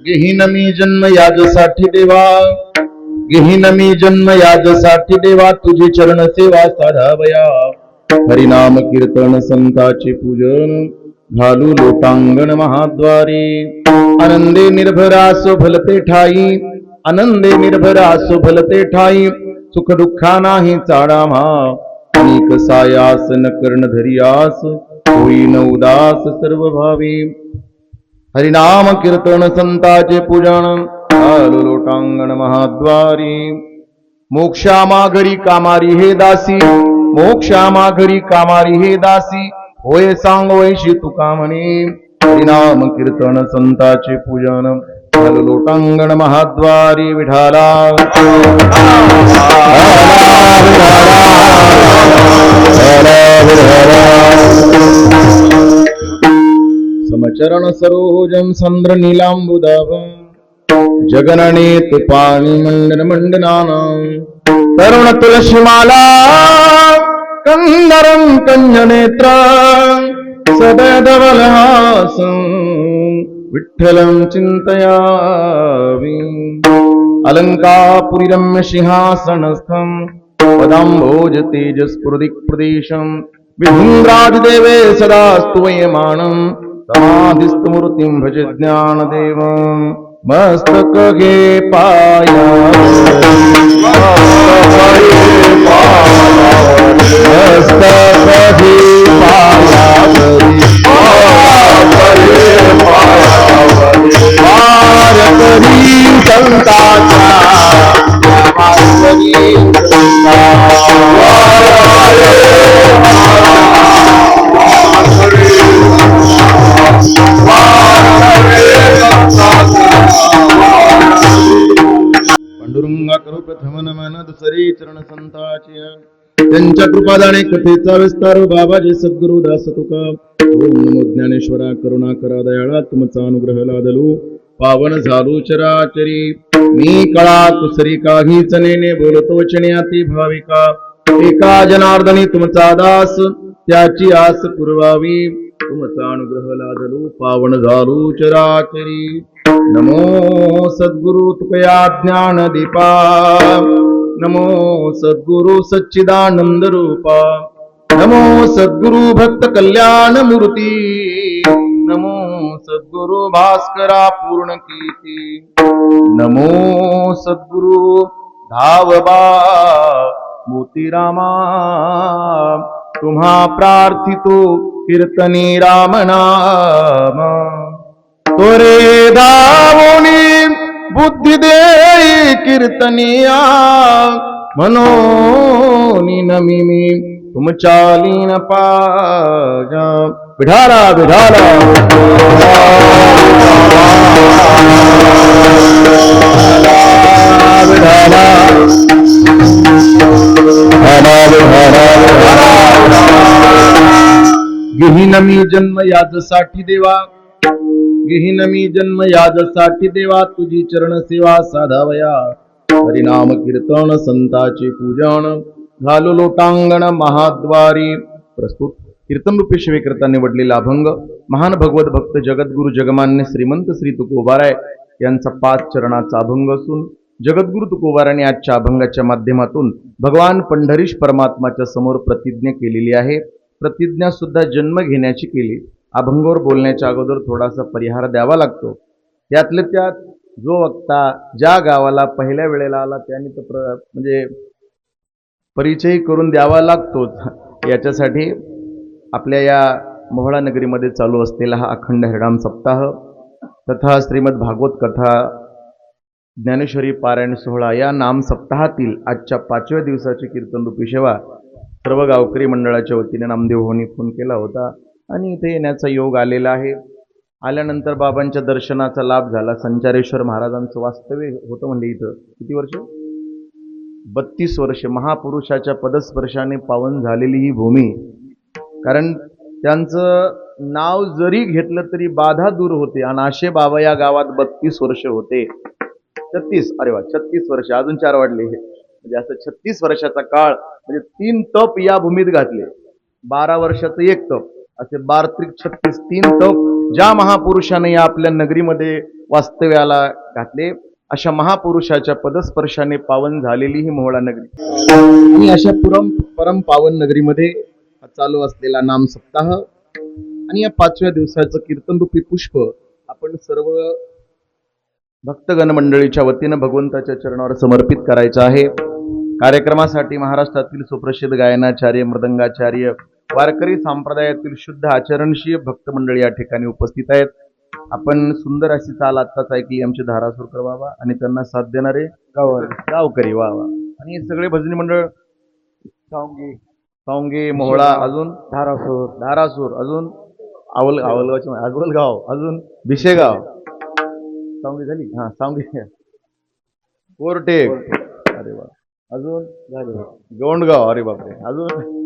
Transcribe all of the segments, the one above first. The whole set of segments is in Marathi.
घेहीन मी जन्म याजसाठी देवा, घेहीन मी जन्म याजसाठी देवा, तुझी चरण सेवा साधावया. हरिनाम कीर्तन संताचे पूजन, घालू लोटांगण महाद्वारे. आनंदे निर्भरा भलते ठाई, आनंदे निर्भरा भलते ठाई. सुख दुःखा नाही चाडामा, अनेक सायास न कर्ण धरियास. होईन उदास सर्व भावी. हरिनाम कीर्तन संताचे पूजन, घालू लोटांगण महाद्वारी. मोक्षामा घरी कामारी हे दासी, मोक्षामा घरी कामारी हे दासी. होय सांग वैशी तुका म्हणे. हरिनाम कीर्तन संताचे पूजन, घालू लोटांगण महाद्वारी. विठाला समचरण सरोजम संद्र नीलांबुदाभं. जगननेत पाणी मंडन मंडनानं. तरुण तुलसीमाला कंदरं कंजनेत्र. सदधवलहासं विठ्ठलं चिंतयामि. अलंकापुरी रम्य सिंहासनस्थं, पदाम्भोज तेजस्फुरदिक् प्रदेशं. विभुङ्राजदेवे सदा स्तूयमानं, समाधिस्तु मूर्तिं भज ज्ञानदेवं. मस्तक घे पाया, मस्तक घे पाया. संताचा पांडुरंगा करू प्रथम नमन दुसरे चरण संताचे. त्यांच्या कृपादाने कथेचा विस्तार बाबाजी सद्गुरु दास तुका. ओम नमो ज्ञानेश्वरा करुणा करा दयाळा, तुमचा अनुग्रह लादलू पावन झालू चराचरी. मी कळा कुसरी काहीच नेने, बोलतो वचने अति भाविका. एका जनार्दनी तुमचा दास, त्याची आस पुरवावी. तुमचा अनुग्रह लादलू पावन झालू चराचरी. नमो सद्गुरु तुकया ज्ञान दीपा, नमो सद्गुरु सच्चिदानंद रूपा. नमो सद्गुरु भक्त कल्याण मूर्ती, नमो सद्गुरु भास्करा पूर्ण कीर्ती. नमो सद्गुरु धावबा मोतीरामा. तुम्हा प्रार्थितो कीर्तनी राम नाम. तोरे धावोनी बुद्धी दे कीर्तनिया. मनोनी नमी तुमच्या लीन पाजा. विठाला विठाला घेहीन मी जन्म याजसाठी देवा, घेहीन मी जन्म याजसाठी देवा. तुझी चरण सेवा साधावया. हरिनाम कीर्तन संताचे पूजन, घालू लोटांगण महाद्वारी. प्रस्तुत कीर्तन रूपी शिवेकरता निवडलेला अभंग महान भगवत भक्त जगद्गुरु जगमान्य श्रीमंत श्री तुकोबाराय यांचा 5 चरणाचा अभंग असून, जगद्गुरु तुकोबारायांनी आजच्या अभंगाच्या माध्यमातून भगवान पंढरीश परमात्माच्या समोर प्रतिज्ञा केलेली आहे. प्रतिज्ञा सुद्धा जन्म घेण्याची केली. अभंगावर बोलण्याच्या अगोदर थोडासा परिहार द्यावा लागतो. त्यातल्या त्यात जो वक्ता ज्या गावाला पहिल्या वेळेला आला त्याने तर म्हणजे परिचय करून द्यावा लागतोच. याच्यासाठी आपल्या या मोहोळा नगरीमध्ये चालू असलेला हा अखंड हरिनाम सप्ताह तथा श्रीमद भागवत कथा ज्ञानेश्वरी पारायण सोहळा या नाम सप्ताहातील आजच्या 5व्या दिवसाची कीर्तन रूपी सेवा सर्व गावकरी मंडळाच्या वतीने नामदेव भाऊंनी फोन केला होता आणि इथे येण्याचा योग आलेला आहे. आल्यानंतर बाबांच्या दर्शनाचा लाभ झाला. संचारेश्वर महाराजांचं वास्तव्य होतं. म्हणजे इथं किती वर्ष? 32 वर्षे महापुरुषाच्या पदस्पर्शाने पावन झालेली ही भूमी. कारण त्यांचं नाव जरी घेतलं तरी बाधा दूर होते. आणि असे बाबा या गावात 32 वर्ष होते. 36, अरे वा, 36 वर्ष, अजून 4 वाढले. म्हणजे असं 36 वर्षाचा काळ, म्हणजे 3 तप या भूमीत घातले. 12 वर्षाचं 1 तप, असे 12 त्रिक 36, 3 तप ज्या महापुरुषाने या आपल्या नगरीमध्ये वास्तव्याला घातले, अशा महापुरुषाच्या पदस्पर्शाने पावन झालेली ही मोहोळा नगरी आणि अशा परम पावन नगरीमध्ये चालू असलेला नाम सप्ताह आणि या 5व्या दिवसाचं कीर्तनरूपी पुष्प आपण सर्व भक्तगण मंडळीच्या वतीनं भगवंताच्या चरणावर समर्पित करायचं आहे. कार्यक्रमासाठी महाराष्ट्रातील सुप्रसिद्ध गायनाचार्य, मृदंगाचार्य, वारकरी संप्रदायातील शुद्ध आचरणशील भक्त मंडळी या ठिकाणी उपस्थित आहेत. आपण सुंदर अशी चाल आत्ताच ऐकली आमचे धारासूरकर बाबा आणि त्यांना साथ देणारे गावकरी वा आणि हे सगळे भजनी मंडळ सावंगे, मोहोळा, अजून धारासूर, अजून अवलगाव, अजून भिशेगाव, सावंगी झाली, हा सावंगी, कोरटेक, अरे वा, अजून गोंडगाव, अरे बापरे, अजून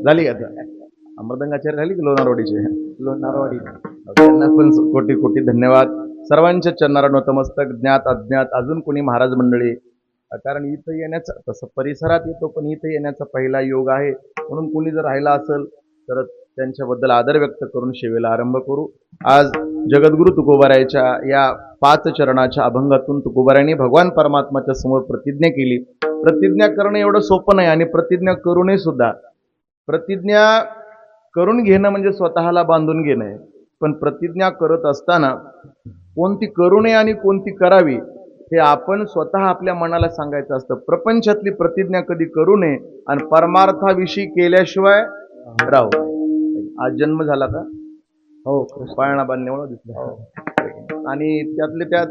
झाली आता मृदंगाचार्य झाली की लोणारवाडी त्यांना पण कोटी कोटी धन्यवाद. सर्वांच्या चरणारा नतमस्तक. ज्ञात अज्ञात अजून कोणी महाराज मंडळी, कारण इथं येण्याचा, तसं परिसरात येतो पण इथं येण्याचा पहिला योग आहे, म्हणून कोणी जर राहिला असेल तर त्यांच्याबद्दल आदर व्यक्त करून सेवेला आरंभ करू. आज जगद्गुरु तुकोबारायच्या या 5 चरणाच्या अभंगातून तुकोबारायांनी भगवान परमात्माच्या समोर प्रतिज्ञा केली. प्रतिज्ञा करणं एवढं सोपं नाही आणि प्रतिज्ञा करू नये सुद्धा. प्रतिज्ञा करून घेणं म्हणजे स्वतःला बांधून घेणं आहे, पण प्रतिज्ञा करत असताना कोणती करू नये आणि कोणती करावी हे आपण स्वतः आपल्या मनाला सांगायचं असतं. प्रपंचातली प्रतिज्ञा कधी करू नये आणि परमार्थाविषयी केल्याशिवाय राहू. आज जन्म झाला का? हो, पाळणा बांधण्यामुळे दिसला. आणि त्यातले त्यात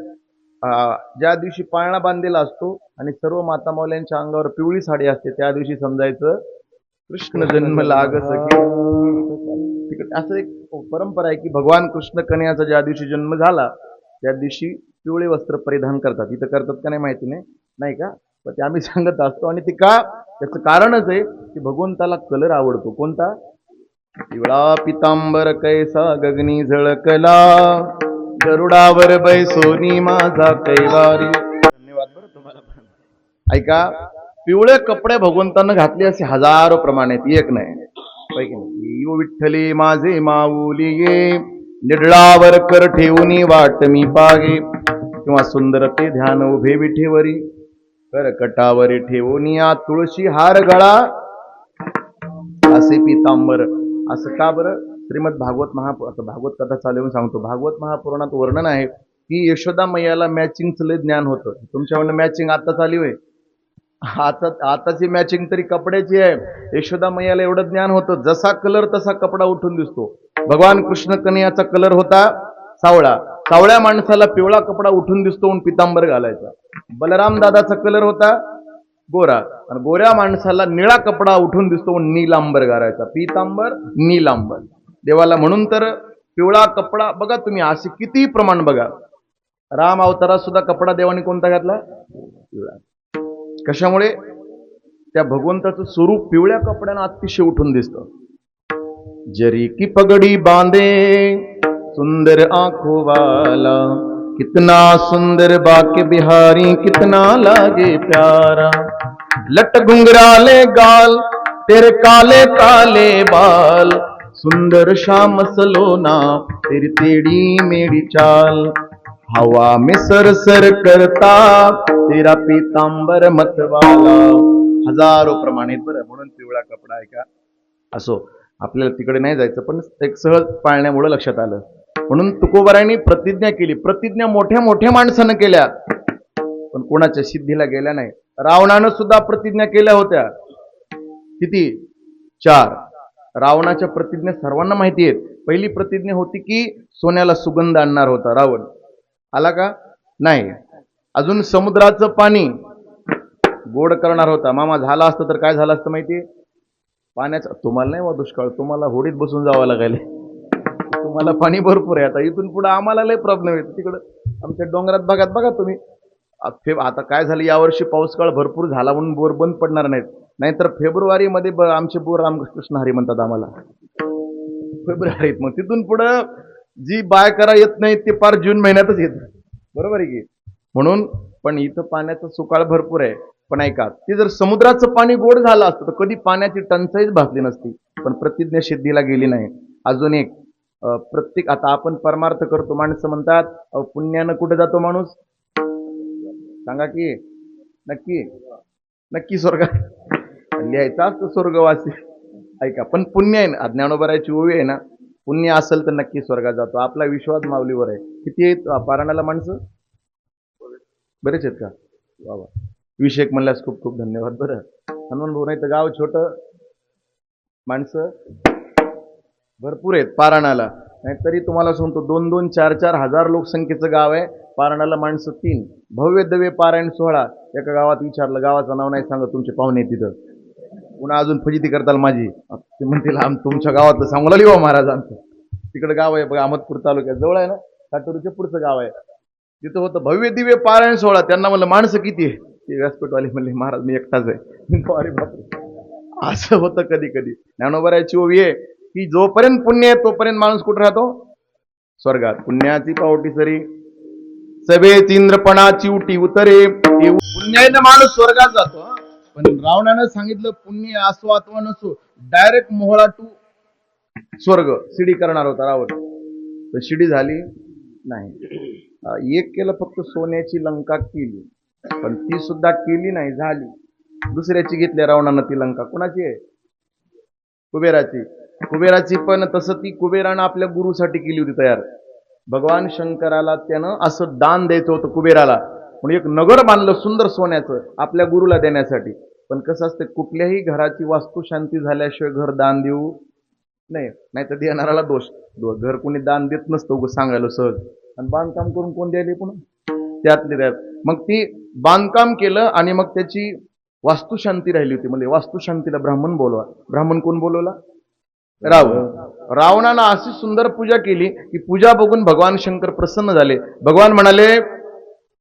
ज्या दिवशी पाळणा बांधलेला असतो आणि सर्व माता मौल्यांच्या अंगावर पिवळी साडी असते, त्या दिवशी समजायचं कृष्ण जन्म लाग सखे. असं एक परंपरा आहे की भगवान कृष्ण कन्याचा ज्या दिवशी जन्म झाला त्या दिवशी पिवळे वस्त्र परिधान करतात. इथं करतात का नाही माहिती नाही का, पण ते आम्ही सांगत असतो. आणि ते का, त्याचं कारणच आहे की भगवंताला कलर आवडतो. कोणता? पिवळा पितांबर कैसा गगनी झळकला, गरुडावर बैसोनी माझा कैवारी. धन्यवाद बरं तुम्हाला. ऐका, पिवळे कपडे भगवंतानं घातले असे हजारो प्रमाणे, एक नाही पैकी. विठ्ठली माझे माऊली ये, निडळावर कर ठेवूनी वाट मी पागे, किंवा सुंदर ते ध्यान उभे विठेवरी, करकटावरी ठेवूनी आ तुळशी हार गळा, असे पितांबर. असं का बरं? श्रीमद भागवत भागवत कथा चालवून सांगतो. भागवत महापुराणात वर्णन आहे की यशोदा मैयाला मॅचिंगचं लय ज्ञान होतं. तुमच्याकडनं मॅचिंग आता चालू आहे, आताची मॅचिंग तरी कपड्याची आहे. यशोदा मैयाला एवढं ज्ञान होतं, जसा कलर तसा कपडा उठून दिसतो. भगवान कृष्ण कन्हैयाचा कलर होता सावळा, सावळ्या माणसाला पिवळा कपडा उठून दिसतो म्हणून पितांबर घालायचा. बलराम दादाचा कलर होता गोरा आणि गोऱ्या माणसाला निळा कपडा उठून दिसतो म्हणून नीलांबर घालायचा. पितांबर, नीलांबर देवाला. म्हणून तर पिवळा कपडा बघा तुम्ही, असे किती प्रमाण बघा. राम अवतारात सुद्धा कपडा देवाने कोणता घातला? पिवळा. कशामुळे? त्या भगवंताचं स्वरूप पिवळ्या कपड्यानं अतिशय उठून दिसतं. जरी की पगडी बांधे सुंदर आंखों वाला, कितना सुंदर बाके बिहारी, कितना लागे प्यारा, लट घुंघराले गाल तेरे काले काले बाल, सुंदर श्याम सलोना तेरी टेढ़ी मेढ़ी चाल, हवा में सर सर करता तेरा पीतांबर मतवाला. हजारो प्रमाणित बरं, म्हणून पिवळा कपडा आहे का. असो, आपल्याला तिकडे नाही जायचं, पण एक सहज पाळण्यामुळे लक्षात आलं. म्हणून तुकोबारायांनी प्रतिज्ञा केली. प्रतिज्ञा मोठ्या मोठ्या माणसानं केल्या, पण कोणाच्या सिद्धीला गेल्या नाही. रावणानं सुद्धा प्रतिज्ञा केल्या होत्या. किती? 4. रावणाच्या प्रतिज्ञा सर्वांना माहिती आहेत. पहिली प्रतिज्ञा होती की सोन्याला सुगंध आणणार होता रावण. आला का? नाही. अजून समुद्राचं पाणी गोड करणार होता. मामा झाला असतं तर काय झालं असतं माहितीये? पाण्याचा, तुम्हाला नाही वा दुष्काळ, तुम्हाला होडीत बसून जावं लागेल, तुम्हाला पाणी भरपूर आहे. आता इथून पुढे आम्हाला लय प्रॉब्लेम येतो. तिकडं आमच्या डोंगरात भागात बघा तुम्ही, आता काय झालं, यावर्षी पाऊस काळ भरपूर झाला म्हणून बोर बंद पडणार नाहीत. नाहीतर फेब्रुवारीमध्ये आमचे बोर रामकृष्ण हरी म्हणतात आम्हाला फेब्रुवारीत. मग तिथून पुढं जी बाय करा येत नाही ते पार जून महिन्यातच येत. बरोबर आहे की? म्हणून पण इथं पाण्याचा सुकाळ भरपूर आहे. पण ऐका, ते जर समुद्राचं पाणी गोड झालं असतं तर कधी पाण्याची टंचाईच भासली नसती. पण प्रतिज्ञा सिद्धीला गेली नाही. अजून एक, प्रत्येक आता आपण परमार्थ करतो, माणसं म्हणतात पुण्यानं कुठे जातो माणूस, सांगा की नक्की नक्की स्वर्गात लिहायचं असतं स्वर्गवासी. ऐका, पण पुण्य आहे ना, ज्ञानोबराची ओवी आहे ना, पुण्य असेल तर नक्की स्वर्गात जातो. आपला विश्वास माऊलीवर आहे. किती आहेत पारायणाला माणसं? बरेच आहेत का? वा वा, 20 म्हणल्यास खूप खूप धन्यवाद. बरं, हनुमान भाऊ, नाही तर गाव छोटं, माणसं भरपूर आहेत पारायणाला. नाही तरी तुम्हाला सांगतो 2-2, 4-4 हजार लोकसंख्येचं गाव आहे. पारायणाला माणसं 3. भव्य दिव्य पारायण सोहळा. एका गावात विचारलं, गावाचं नाव नाही सांगत, तुमचे पाहुणे तिथं, पुन्हा अजून फजिती करताल माझी. ते म्हणतील तुमच्या गावातलं सांगू लागली बा महाराज आमचं. तिकडे गाव आहे बघा, अहमदपूर तालुक्यात जवळ आहे ना, काटोरीच्या पुढचं गाव आहे. तिथं होतं भव्य दिव्य पारायण सोहळा. त्यांना म्हणलं माणसं किती आहे? ते व्यासपीठवाले म्हणले महाराज मी एकटाच आहे. अरे बापरे, असं होतं कधी कधी. ज्ञानोबराची ओवी आहे की जोपर्यंत पुण्य आहे तोपर्यंत माणूस कुठं राहतो? स्वर्गात. पुण्याची पावटी सरी सभेत इंद्रपणाची उटी उतरे. पुण्याने माणूस स्वर्गात जातो. पण रावणानं सांगितलं पुण्य असो अथवा नसो, डायरेक्ट मोहळा टू स्वर्ग शिडी करणार होता रावण. तर शिडी झाली नाही. एक केलं फक्त, सोन्याची लंका केली, पण ती सुद्धा केली नाही, झाली. दुसऱ्याची घेतली रावणानं ती लंका. कुणाची आहे? कुबेराची. कुबेराची पण तसं ती कुबेरानं आपल्या गुरुसाठी केली होती तयार. भगवान शंकराला त्यानं असं दान द्यायचं होतं कुबेराला, म्हणून एक नगर बांधलं सुंदर सोन्याचं आपल्या गुरुला देण्यासाठी. पण कसं असतं, कुठल्याही घराची वास्तुशांती झाल्याशिवाय घर दान देऊ नाही, नाही तर देणाऱ्याला दोष. घर कोणी दान देत नसतं, उगं सांगायला सहज. आणि बांधकाम करून कोण द्यायला पुन्हा त्यातले त्यात. मग ती बांधकाम केलं आणि मग त्याची वास्तुशांती राहिली होती. म्हणजे वास्तुशांतीला ब्राह्मण बोलवा. ब्राह्मण कोण बोलवला? रावण. रावणानं अशी सुंदर पूजा केली की पूजा बघून भगवान शंकर प्रसन्न झाले. भगवान म्हणाले,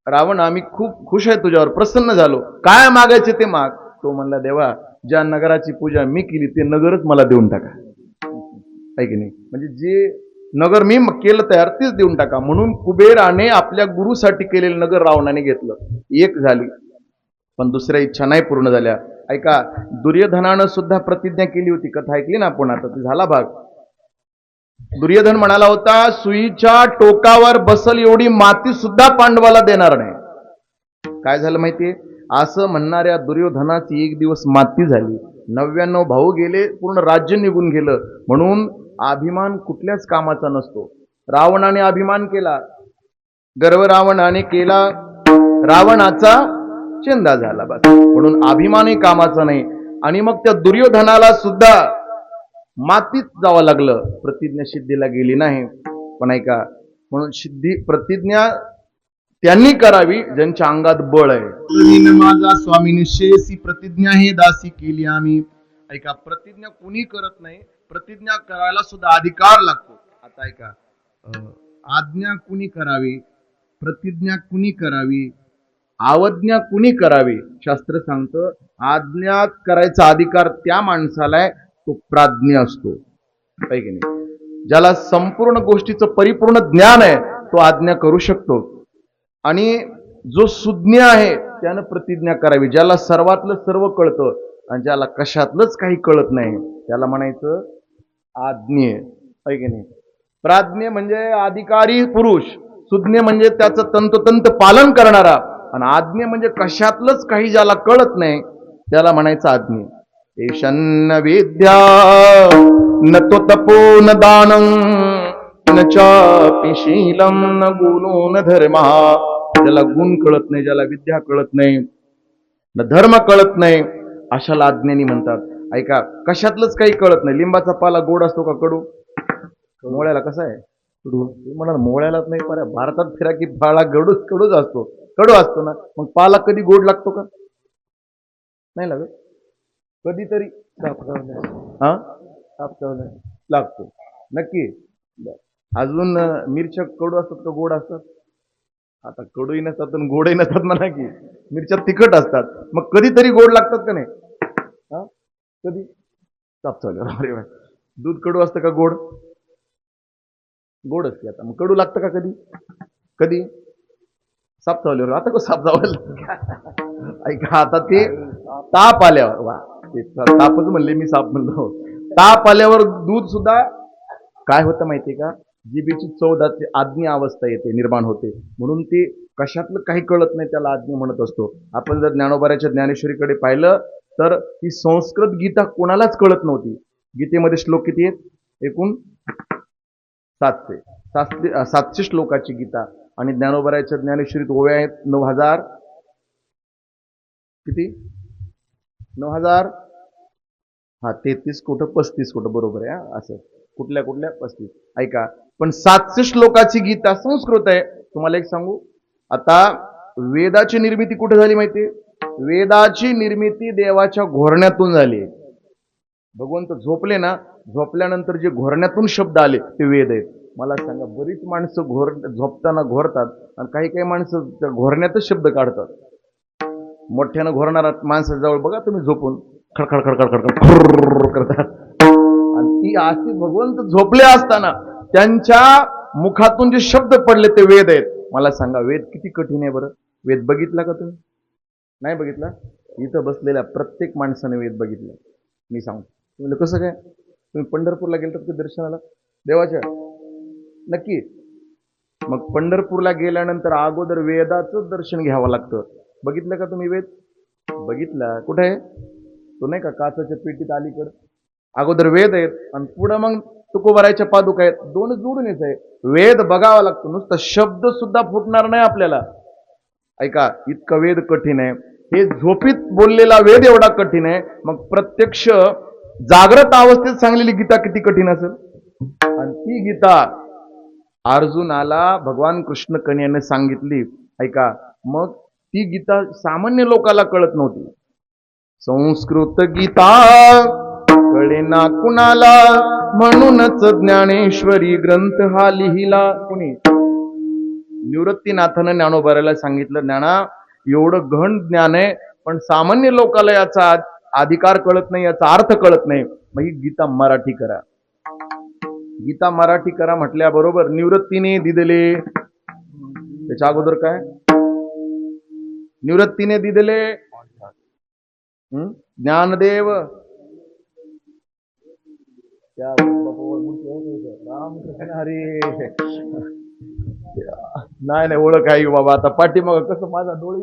रावण आम्ही खूप खुश आहे तुझ्यावर, प्रसन्न झालो, काय मागायचे ते माग. तो म्हणला, देवा ज्या नगराची पूजा मी केली ते नगरच मला देऊन टाका. आहे की नाही? म्हणजे जे नगर मी केलं तयार तेच देऊन टाका. म्हणून कुबेराने आपल्या गुरुसाठी केलेलं नगर रावणाने घेतलं. एक झाली, पण दुसऱ्या इच्छा नाही पूर्ण झाल्या. ऐका, दुर्योधनानं सुद्धा प्रतिज्ञा केली होती. कथा ऐकली ना आपण, आता ते झाला भाग. दुर्योधन म्हणाला होता, सुईच्या टोकावर बसल एवढी माती सुद्धा पांडवाला देणार नाही. काय झालं माहितीये? असं म्हणणाऱ्या दुर्योधनाची एक दिवस माती झाली. 99 भाऊ गेले, पूर्ण राज्य निघून गेलं. म्हणून अभिमान कुठल्याच कामाचा नसतो. रावणाने अभिमान केला, गर्व रावणाने केला, रावणाचा चेंदा झाला बस. म्हणून अभिमानही कामाचा नाही. आणि मग त्या दुर्योधनाला सुद्धा मातीत जावं लागलं, प्रतिज्ञा सिद्धीला गेली नाही. पण ऐका, म्हणून सिद्धी प्रतिज्ञा त्यांनी करावी ज्यांच्या अंगात बळ आहे. माझा स्वामी निश्चयसी प्रतिज्ञा हे दासी केली आम्ही. ऐका, प्रतिज्ञा कुणी करत नाही, प्रतिज्ञा करायला सुद्धा अधिकार लागतो. आता ऐका, आज्ञा कुणी करावी, प्रतिज्ञा कुणी करावी, आवज्ञा कुणी करावी. शास्त्र सांगतं आज्ञा करायचा अधिकार त्या माणसाला आहे, तो प्राज्ञ असतो. आहे की नाही? ज्याला संपूर्ण गोष्टीचं परिपूर्ण ज्ञान आहे तो आज्ञा करू शकतो. आणि जो सुज्ञ आहे त्यानं प्रतिज्ञा करावी. ज्याला सर्वातलं सर्व कळतं आणि ज्याला कशातलंच काही कळत नाही त्याला म्हणायचं आज्ञे. आहे की नाही? प्राज्ञ म्हणजे अधिकारी पुरुष, सुज्ञ म्हणजे त्याचं तंतोतंत पालन करणारा, आणि आज्ञे म्हणजे कशातलंच काही ज्याला कळत नाही त्याला म्हणायचं आज्ञे. एषन्न विद्या न तो तपो न दानं न चापि शीलं न गुणो न धर्म. ज्याला गुण कळत नाही, ज्याला विद्या कळत नाही, न धर्म कळत नाही, अशाला अज्ञानी म्हणतात. ऐका, कशातलंच काही कळत नाही. लिंबाचा पाला गोड असतो का कडू? मोळ्याला कसा आहे? कडू. म्हणा मोळ्यालाच नाही, पर भारतात फिरा की पाला कडूच असतो. कडू असतो ना, मग पाला कधी गोड लागतो का? नाही लागत. कधीतरी लागतो नक्की. अजून मिरच्या कडू असतात का गोड असतात? आता कडूही नसतात आणि गोडही नसतात म्हणा की, मिरच्या तिखट असतात. मग कधीतरी गोड लागतात का नाही? कधी? ताप चालू. अरे दूध कडू असतं का गोड? गोड असते. आता मग कडू लागतं का कधी? कधी? साप चावल्यावर. आता को साप चावलं? ऐका, आता ते ताप आल्यावर, वा ते तापच म्हणले मी साप म्हणलो. ताप आल्यावर दूध सुद्धा काय होतं माहितीये का, जिभेची चौदाची आज्ञा अवस्था येते, निर्माण होते. म्हणून ते कशातलं काही कळत नाही त्याला आज्ञा म्हणत असतो. आपण जर ज्ञानोबाराच्या ज्ञानेश्वरीकडे पाहिलं तर ही संस्कृत गीता कोणालाच कळत नव्हती. गीतेमध्ये श्लोक किती आहेत? एकूण 700. 700 श्लोकाची गीता आणि ज्ञानोबाराच्या ज्ञानेश्वरीत ओव्या आहेत 9000 किती 9000 33 कुठं 35 कुठं बरोबर आहे. असं कुठल्या 35 ऐका. पण 700 श्लोकाची गीता संस्कृत आहे. तुम्हाला एक सांगू, आता वेदाची निर्मिती कुठे झाली माहितीये? वेदाची निर्मिती देवाच्या घोरण्यातून झाली. भगवंत झोपले ना, झोपल्यानंतर जे घोरण्यातून शब्द आले ते वेद आहेत. मला सांगा, बरीच माणसं झोपताना घोरतात आणि काही काही माणसं त्या घोरण्यातच शब्द काढतात. मोठ्यानं घोरणारा माणसाजवळ बघा तुम्ही झोपून खडखड खडखड खडखड करतात. आणि ती अशी भगवंत झोपले असताना त्यांच्या मुखातून जे शब्द पडले ते वेद आहेत. मला सांगा, वेद किती कठीण आहे बरं. वेद बघितला का तुम्ही? नाही बघितला? इथं बसलेल्या प्रत्येक माणसाने वेद बघितला. मी सांगतो तुम्ही कसं काय. तुम्ही पंढरपूरला गेलतात का दर्शनाला देवाच्या? नक्की. मग पंढरपूरला गेल्यानंतर अगोदर वेदाचं दर्शन घ्यावं लागतं. बघितलं का तुम्ही वेद? बघितला. कुठे आहे तो? नाही का काचाच्या पेटीत अलीकडं. अगोदर वेद आहेत आणि पुढं मग तुकोबारायच्या पादुका आहेत. दोन जोडून येत आहे. वेद बघावा लागतो, नुसतं शब्द सुद्धा फुटणार नाही आपल्याला. ऐका, इतकं वेद कठीण आहे. हे झोपीत बोललेला वेद एवढा कठीण आहे, मग प्रत्यक्ष जागृत अवस्थेत सांगलेली गीता किती कठीण असेल. आणि ती गीता अर्जुनाला भगवान कृष्ण कन्याने सांगितली. ऐका, मग ती गीता सामान्य लोकाला कळत नव्हती. संस्कृत गीता कळेना कुणाला, म्हणूनच ज्ञानेश्वरी ग्रंथ हा लिहिला कुणी? निवृत्तीनाथानं ज्ञानोबाराला सांगितलं, ज्ञाना एवढं गहन ज्ञान आहे पण सामान्य लोकाला याचा अधिकार कळत नाही, याचा अर्थ कळत नाही. मग ही गीता मराठी करा. गीता मराठी करा म्हटल्याबरोबर निवृत्तीने दिदले, त्याच्या अगोदर काय? निवृत्तीने दिदले ज्ञानदेव, रामकृष्ण हरी. नाही ओळख आहे बाबा. आता पाठीमाग कसं माझा डोळे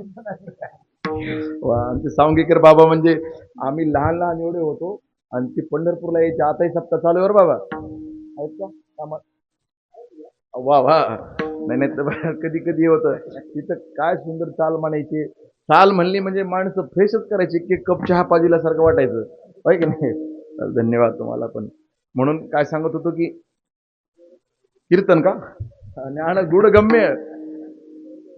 आमचे सावंगीकर बाबा, म्हणजे आम्ही लहान लहान एवढे होतो आणि ती पंढरपूरला यायची. आताही सप्ताह चालू आहे बाबा, आहेत का? वा वा. नाही तर कधी कधी होतं तिथं काय सुंदर चाल म्हणायची. चाल म्हणली म्हणजे माणसं फ्रेशच करायची. एक कप चहा पाजीला सारखं वाटायचं, होय की नाही? धन्यवाद तुम्हाला. पण म्हणून काय सांगत होतो की कीर्तन का ज्ञान गुडगम्य,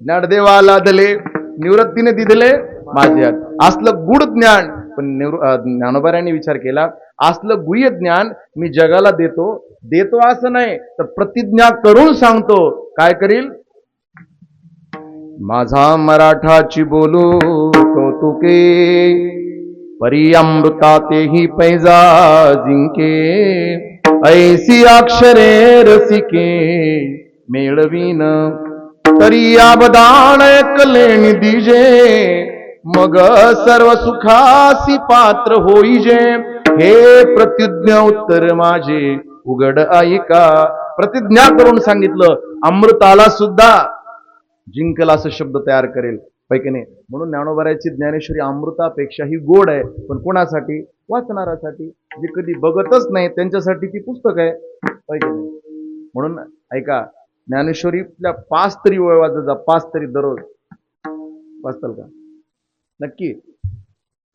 ज्ञानदेवाला दले निवृत्तीने दिदले माझ्यात. असलं गुड ज्ञान पण ज्ञानोबारांनी विचार केला, असलं गुह्य ज्ञान मी जगाला देतो असं नाही, तर प्रतिज्ञा करून सांगतो. काय करील? माझा मराठाची बोलू कौतुके, परी अमृता तेही पैजा जिंके, ऐसी अक्षरे रसिके मेळवीन, तरी अवदान ऐकलेनी दिजे, मग सर्व सुखासी पात्र होईजे. हे प्रतिज्ञा उत्तर माझे उघड ऐका. प्रतिज्ञा करून सांगितलं, अमृताला सुद्धा जिंकल असं शब्द तयार करेल, पैकी नाही. म्हणून ज्ञानोबाराची ज्ञानेश्वरी अमृतापेक्षाही गोड आहे. पण कोणासाठी? वाचणारासाठी. जे कधी बघतच नाही त्यांच्यासाठी ती पुस्तक आहे, पैकी नाही. म्हणून ऐका, ज्ञानेश्वरीतल्या 5 तरी ओव्या वाजत जा. 5 तरी दररोज वाचताल का? नक्की.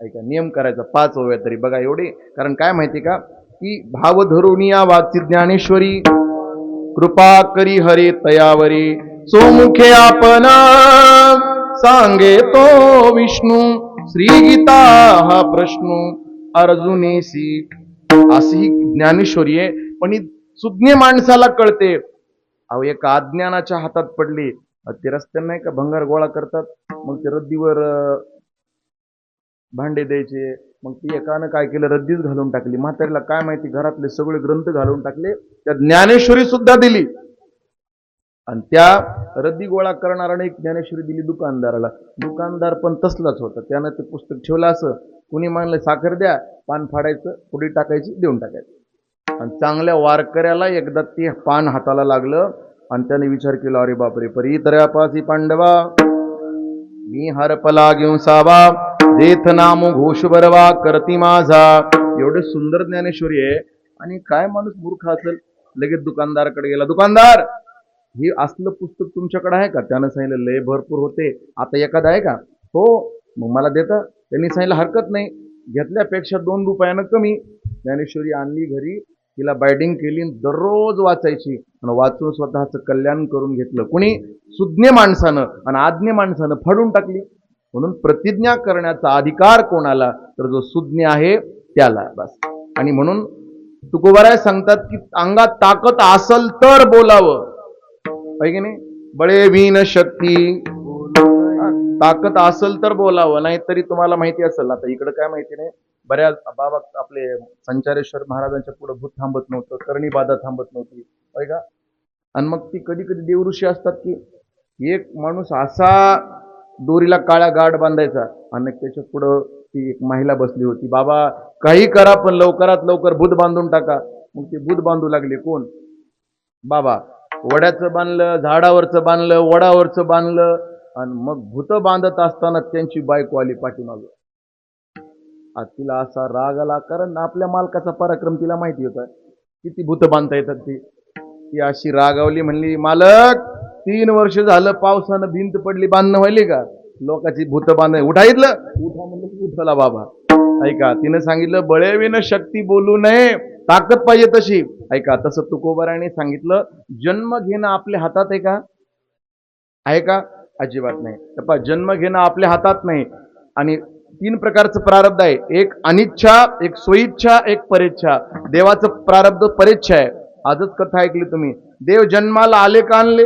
ऐका, नियम करायचा 5 ओव्या तरी बघा एवढे. कारण काय माहिती का, की भाव धरुनिया वाची ज्ञानेश्वरी, कृपा करी हरे तयावरी, सोमुखे आपण सांगे तो विष्णू, श्री गीता हा प्रश्न अर्जुनेसी. अशी ज्ञानेश्वरी आहे, पण ही सुज्ञ माणसाला कळते. अहो, एका अज्ञानाच्या हातात पडली. ते रस्त्यानं नाही का भंगार गोळा करतात, मग ते रद्दीवर भांडे द्यायचे. मग ती एकानं काय केलं, रद्दीच घालून टाकली. म्हातारीला काय माहिती, घरातले सगळे ग्रंथ घालून टाकले, त्या ज्ञानेश्वरी सुद्धा दिली. आणि त्या रद्दी गोळा करणाराने एक ज्ञानेश्वरी दिली दुकानदाराला. दुकानदार पण तसलाच होता. त्यानं ते पुस्तक ठेवलं असं. कुणी म्हणलं साखर द्या, पान फाडायचं, पुढे टाकायची, देऊन टाकायचं. आणि चांगल्या वारकऱ्याला एकदा ते पान हाताला लागलं आणि त्याने विचार केला, अरे बापरे, परी तऱ्यापासी पांडवा मी हरपला घेऊन सावा देथ नाम घोष बरवा करती माझा. एवढे सुंदर ज्ञानेश्वरी आहे. आणि काय माणूस मूर्ख असेल, लगेच दुकानदाराकडे गेला, दुकानदार हे असलं पुस्तक तुमच्याकडे आहे का? त्यानं सांगितलं लय भरपूर होते, आता एखादं आहे का? हो, मग मला देतं. त्यांनी सांगितलं हरकत नाही, घेतल्यापेक्षा 2 रुपयानं कमी. ज्ञानेश्वरी आणली घरी, तिला बायडिंग केली, दररोज वाचायची आणि वाचून स्वतःचं कल्याण करून घेतलं. कुणी? सुज्ञ माणसानं. आणि आज्ञ माणसानं फाडून टाकली. म्हणून प्रतिज्ञा करण्याचा अधिकार कोणाला? तर जो सुज्ञ आहे त्याला. बस. आणि म्हणून तुकोबाराय सांगतात की अंगात ताकद असल तर बोलावं, आहे की नाही? बळे विन शक्ती, ताकद असल तर बोलावं, नाही तरी तुम्हाला माहिती असेल. आता इकडं काय माहिती नाही, बऱ्याच बाबा आपले संचारेश्वर महाराजांच्या पुढे भूत थांबत नव्हतं, करणी बाधा थांबत नव्हती, आहे का? आणि मग ती कधी कधी देवऋषी असतात की एक माणूस असा दोरीला काळा गाठ बांधायचा आणि त्याच्या पुढं ती एक महिला बसली होती, बाबा काही करा पण लवकरात लवकर भूत बांधून टाका. मग ते भूत बांधू लागले. कोण? बाबा. वड्याचं बांधलं, झाडावरचं बांधलं, वडावरचं बांधलं आणि मग भूत बांधत असताना त्यांची बायको आली पाठीमागं. तिला असा राग आला, कारण आपल्या मालकाचा पराक्रम तिला माहिती होता, किती भूत बांधता येतात. ती अशी रागावली, म्हणली मालक 3 वर्ष झालं पावसानं भिंत पडली, बांधणं व्हायली का? लोकांची भूत बांधाय उठायतलं. उठा म्हणलं, उठला बाबा. ऐका, तिनं सांगितलं बळेविन शक्ती बोलू नये, ताकद पाहिजे तशी. ऐका, तसं तुकोबाराने सांगितलं, जन्म घेणं आपल्या हातात आहे का? आहे का? अजिबात नाही. जन्म घेणं आपल्या हातात नाही. आणि 3 प्रकारचं प्रारब्ध आहे, एक अनिच्छा, एक स्वइच्छा, एक परेच्छा. देवाचं प्रारब्ध परेच्छा आहे. आजच कथा ऐकली तुम्ही. देव जन्माला आले का आणले?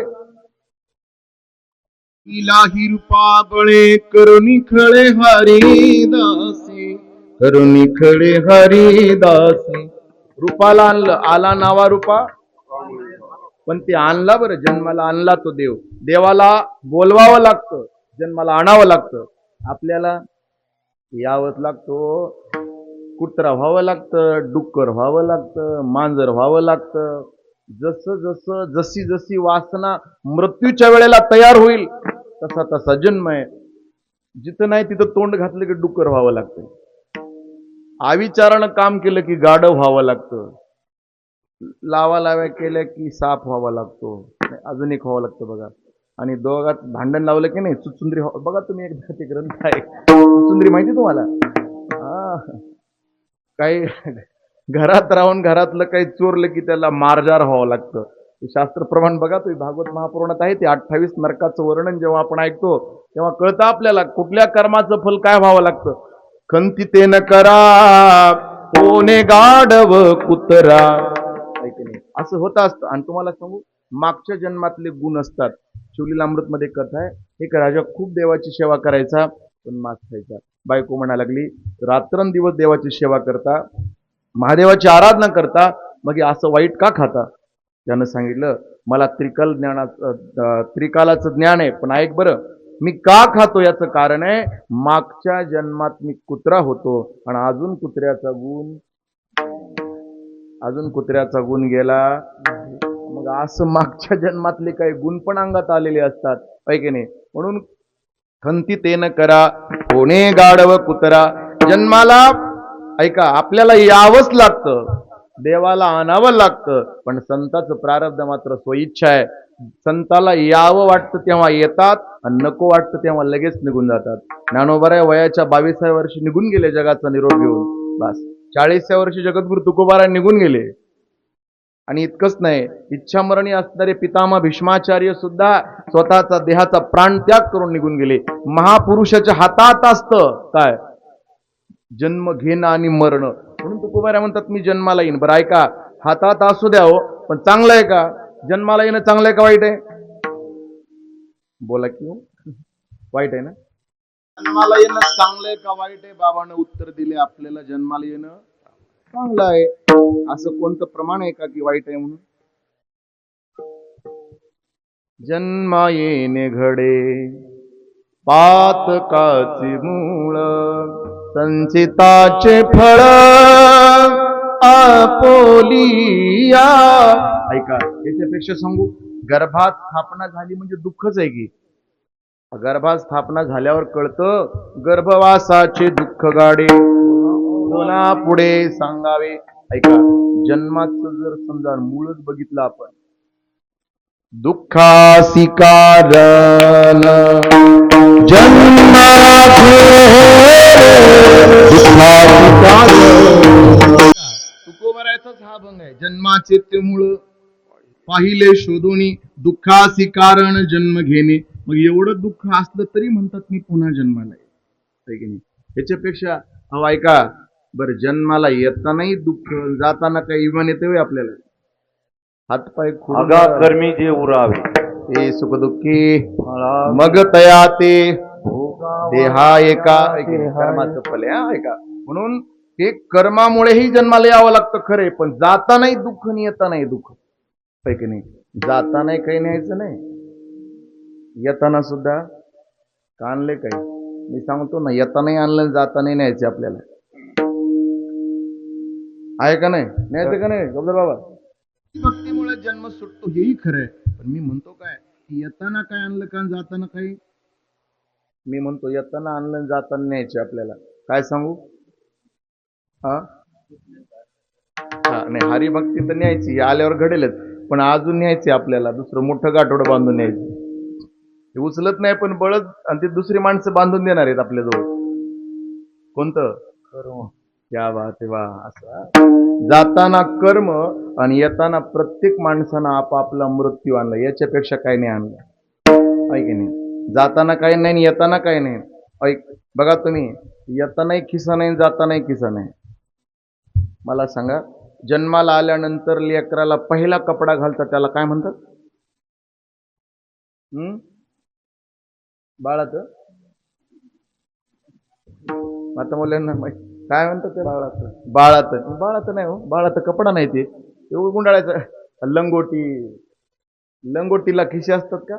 इलाही रूपा बळे करुणी खळे हरिदासी, करुणी खळे हरिदासी. रूपाला आणलं, आला नावा रूपा, पण ते आणला बरं, जन्माला आणला तो देव. देवाला बोलवावं लागतं, जन्माला आणावं लागतं. आपल्याला यावंच लागतो, कुत्रा व्हावं लागतं, डुक्कर व्हावं लागतं, मांजर व्हावं लागतं. जसं जसं जशी जशी वासना मृत्यूच्या वेळेला तयार होईल तसा तसा जन्म आहे. जिथं नाही तिथं तोंड घातलं की डुक्कर व्हावं लागतं, आविचारानं काम केलं की गाढव व्हावं लागतं, लाव्या केल्या की साप व्हावा लागतो, अजून एक व्हावं लागतं बघा. आणि दोघात भांडण लावलं की नाही चुचुंद्री बघा. तुम्ही एकदा ते ग्रंथ आहे चुचुंद्री, माहिती तुम्हाला? काही घरात राहून घरातलं काही चोरलं की त्याला मारजार व्हावं लागतं. शास्त्र प्रमाण बघा, तुम्ही भागवत महापुराणात आहे ते 28 नरकाचं वर्णन जेव्हा आपण ऐकतो तेव्हा कळतं आपल्याला कुठल्या कर्माचं फल काय व्हावं लागतं. खंती ते न करा कोणे गाढव कुत्रा, ऐकणे असं होत असतं. आणि तुम्हाला सांगू, मागच्या जन्मातले गुण असतात. शिवलीलामृत मध्ये कथा आहे, एक राजा खूप देवाची सेवा करायचा पण मास खायचा. बायको म्हणा लागली, रात्रंदिवस देवाची सेवा करता, महादेवाची आराधना करता, मग असं वाईट का खाता? त्यानं सांगितलं, मला त्रिकालाचं ज्ञान आहे, पण ऐक बरं, मी का खातो याचं कारण आहे, मागच्या जन्मात मी कुत्रा होतो आणि अजून कुत्र्याचा गुण गेला. मग असं मागच्या जन्मातले काही गुण पण अंगात आलेले असतात, आहे की नाही? म्हणून खंती ते न करा कोणे गाढव कुत्रा. जन्माला ऐका, आपल्याला यावंच लागतं, देवाला आणावं लागतं, पण संताचं प्रारब्ध मात्र स्वइच्छा आहे. संताला यावं वाटतं तेव्हा येतात आणि नको वाटतं तेव्हा लगेच निघून जातात. ज्ञानोबा वयाच्या 22व्या वर्षी निघून गेले जगाचा निरोप घेऊन. बस 40व्या वर्षी जगद्गुरु तुकोबाराय निघून गेले. आणि इतकंच नाही, इच्छामरणी असणारे पितामह भीष्माचार्य सुद्धा स्वतःचा देहाचा प्राणत्याग करून निघून गेले. महापुरुषाच्या हातात असतं काय? जन्म घेणं आणि मरण. म्हणून तुकोबाराय म्हणतात, मी जन्माला येईन. बरं ऐका, हातात असू द्या हो, पण चांगलं आहे का? जन्माला येणं चांगलं आहे का वाईट आहे? बोला की वाईट आहे ना? जन्माला येणं चांगलं आहे का वाईट आहे? बाबानं उत्तर दिले आपल्याला, जन्माला येणं चांगलं आहे. असं कोणतं प्रमाण आहे का की वाईट आहे म्हणून? जन्मा येणे घडे पातकाचे मूळ, संचिताचे फळ आपोलिया. ऐका, याच्यापेक्षा सांगू, गर्भात स्थापना झाली म्हणजे दुःखच आहे की. गर्भात स्थापना झाल्यावर कळतं गर्भवासाचे दुःख गाडे कोणा पुढे सांगावे. ऐका, जन्माचं जर समजा मूळच बघितलं आपण, दुःखासी कारण जन्माचे दुःखासी कारण. तुकोबरायचाच हा भंग आहे. जन्माचे ते मूळ पाहिले शोधूनी दुःखासी कारण जन्म घेणे. मग एवढं दुःख असलं तरी म्हणतात मी पुन्हा जन्माला आहे की नाही. ह्याच्यापेक्षा अहो ऐका बरं, जन्माला येतानाही दुःख, जाताना काही इमान येते होय आपल्याला. हातपाय अगा कर्मी जे उरावे ते सुखदुःखी मग तया ते देहा एका. कर्माचं फल आहे ऐका. म्हणून हे कर्मामुळेही जन्माला यावं लागतं खरे, पण जातानाही दुःख आणि येतानाही दुःख आहे की नाही. जातानाही काही न्यायचं नाही, येताना सुद्धा का आणले काही. मी सांगतो ना, येतानाही आणलं, जातानाही न्यायचे आपल्याला. आहे का नाही, न्यायचं का नाही गब्बर बाबा. भक्तीमुळे जन्म सुटतो हेही खरं आहे, पण मी म्हणतो काय, येताना काय आणलं का जाताना काही. मी म्हणतो येताना आणलं, जाताना न्यायचे आपल्याला. काय सांगू, हा नाही, हरिभक्ती तर न्यायची, आल्यावर घडेलच, पण अजून न्यायचे आपल्याला दुसरं मोठं गाठोडं बांधून न्यायचं. ते उचलत नाही पण बळद, आणि ते दुसरी माणसं बांधून देणार आहेत आपल्याजवळ. कोणतं कर्म. क्या बात आहे, वा. असं जाताना कर्म आणि येताना प्रत्येक माणसानं आपापला मृत्यू आणला. याच्यापेक्षा काही नाही आणलं, ऐक नाही. जाताना काही नाही, येताना काही नाही. ऐक बघा तुम्ही, येतानाही खिसा नाही, जातानाही खिसा नाही. मला सांगा, जन्माला आल्यानंतर लेकराला पहिला कपडा घालतात त्याला काय म्हणतात. बाळाचं आता मुलांना काय म्हणतात ते, बाळाचं बाळाचं नाही हो, बाळाचं कपडा नाही ते गुंडाळायचं. लंगोटीला खिशे असतात का,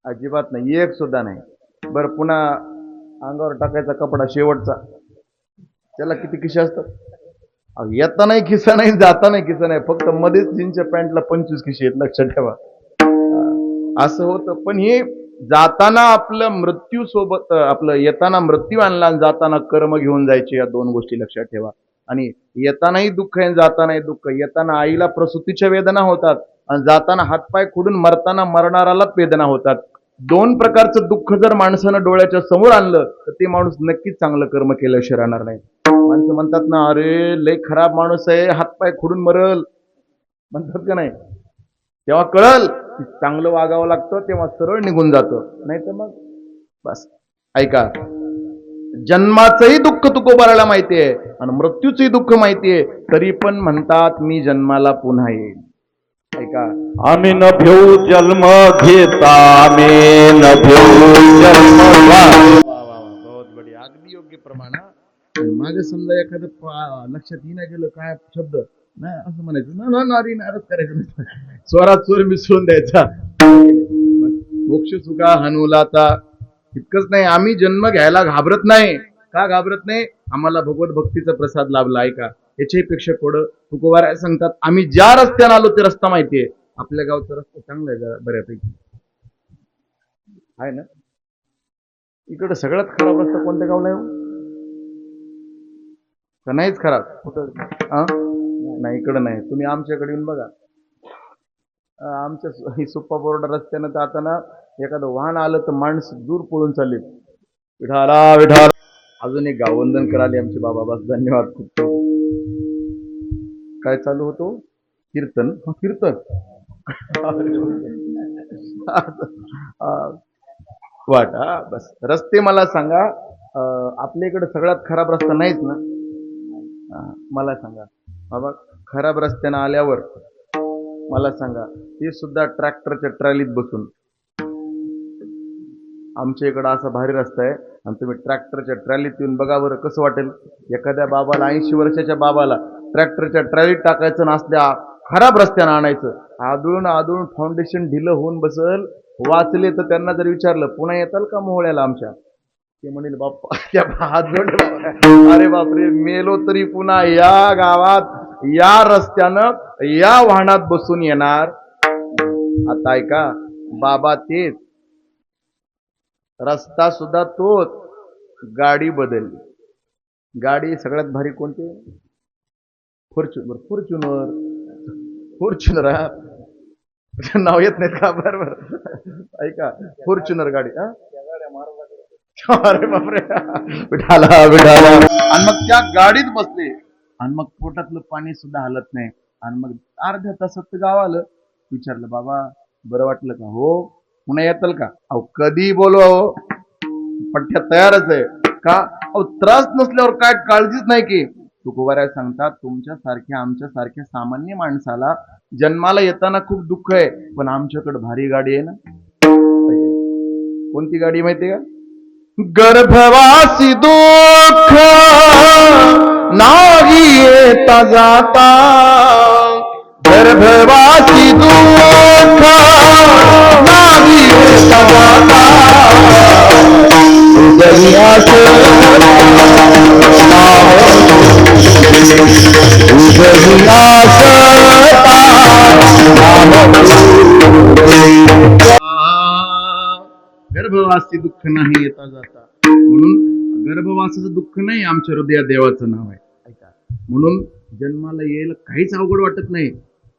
अजिबात नाही, एक सुद्धा नाही. बरं, पुन्हा अंगावर टाकायचा कपडा शेवटचा, त्याला किती खिशे असतात. येतानाही खिसा नाही, जातानाही खिसा नाही, फक्त मध्येच जीन्सच्या पॅन्टला 25 खिशे आहेत, लक्षात ठेवा. असं होतं. पण हे जाताना आपलं मृत्यू सोबत, आपलं येताना मृत्यू आणला आणि जाताना कर्म घेऊन जायचे, या दोन गोष्टी लक्षात ठेवा. आणि येतानाही दुःख आहे, जातानाही दुःख. येताना आईला प्रसूतीच्या वेदना होतात आणि जाताना हातपाय खुडून मरताना मरणारालाच वेदना होतात. दोन प्रकारचं दुःख जर माणसानं डोळ्याच्या समोर आणलं तर ते माणूस नक्कीच चांगलं कर्म केल्याशिवाय राहणार नाही. माणसं म्हणतात ना, अरे लय खराब माणूस आहे, हातपाय खुडून मरल, म्हणतात का नाही. तेव्हा कळल की चांगलं वागावं लागतं, तेव्हा सरळ निघून जातं, नाही तर मग बस. ऐका, जन्माचंही दुःख तुकोबाराला माहितीये आणि मृत्यूचंही दुःख माहितीये, तरी पण म्हणतात मी जन्माला पुन्हा येईल. ऐका, आम्ही न भेऊ जन्म घेता, आम्ही न भेऊ जन्म. बहुत बढिया, अगदी योग्य प्रमाण. मागे समजा एखादं लक्षात येईना गेलं काय शब्द नाही, असं म्हणायचं ना, नारी नारद करायचं, स्वरात स्वर मिसळून द्यायचा. मोक्ष सुखा हनुलाता. इतकंच नाही, आम्ही जन्म घ्यायला घाबरत नाही. का घाबरत नाही, आम्हाला भगवत भक्तीचा प्रसाद लाभला. ऐका, याच्यापेक्षा पुढं तुकोबाराय सांगतात, आम्ही ज्या रस्त्याने आलो ते रस्ता माहितीये. आपल्या गावचा रस्ता चांगला आहे जरा बऱ्यापैकी, आहे ना. इकडे सगळ्यात खराब रस्ता कोणत्या गावला आहे का, नाहीच खराब कुठं. नाही, इकडं नाही. तुम्ही आमच्याकडे येऊन बघा. आमच्या सुप्पा बोर्डा रस्त्यानं तर आता ना, एखादं वाहन आलं तर माणसं दूर पळून चालले. विठाला विठाल. अजून एक गाववंदन कराले आमचे बाबा, बस धन्यवाद. खूप काय चालू होतो, कीर्तन. कीर्तन वाट. बस रस्ते मला सांगा, आपल्या इकडे सगळ्यात खराब रस्ता नाहीच ना. मला सांगा बाबा, खराब रस्त्यानं आल्यावर मला सांगा, ते सुद्धा ट्रॅक्टरच्या ट्रॅलीत बसून. आमच्या इकडं असा भारी रस्ता आहे आणि तुम्ही ट्रॅक्टरच्या ट्रॅलीत येऊन बघा बरं कसं वाटेल. एखाद्या बाबाला, 80 वर्षाच्या बाबाला ट्रॅक्टरच्या ट्रॅलीत टाकायचं, नसल्या खराब रस्त्यानं आणायचं. आदळून आदळून फाउंडेशन ढिलं होऊन बसल. वाचले तर त्यांना जर विचारलं पुन्हा येताल का मोहळ्याला आमच्या, ते म्हणेल बाप्पा, हात जोडले, अरे बापरे, मेलो तरी पुन्हा या गावात या रस्त्यानं या वाहनात बसून येणार. आता ऐका, बाबा तेच, रस्ता सुद्धा तोच, गाडी बदलली. गाडी सगळ्यात भारी कोणती? फॉर्च्युनर. फॉर्च्युनर फॉर्च्युनर नाव येत नाहीत का? बरोबर, ऐका, फॉर्च्युनर गाडी. अरे बापरे, विठाला विठाला. आणि मग त्या गाडीत बसले आणि मग पोटातलं पाणी सुद्धा हलत नाही. आणि मग अर्ध्या तासात गाव आलं. विचारलं, बाबा बरं वाटलं का? हो. पुन्हा येतल का? अहो कधी बोलवा हो, पठ्ठ्या तयारच आहे. का? अहो त्रास नसल्यावर काय काळजीच नाही की. तुकोबाराय सांगतात, तुमच्या सारख्या आमच्या सारख्या सामान्य माणसाला जन्माला येताना खूप दुःख आहे, पण आमच्याकडे भारी गाडी आहे ना. कोणती गाडी माहितीये का? गर्भवासी दुःख नाही येता जाता, गर्भवासी दुःख नाही येता जाता, उदयास गर्भवासी दुःख नाही येता जाता. म्हणून गर्भवासाचं दुःख नाही आमच्या हृदयात देवाचं नाव आहे. ऐका, म्हणून जन्माला यायला काहीच अवघड वाटत नाही.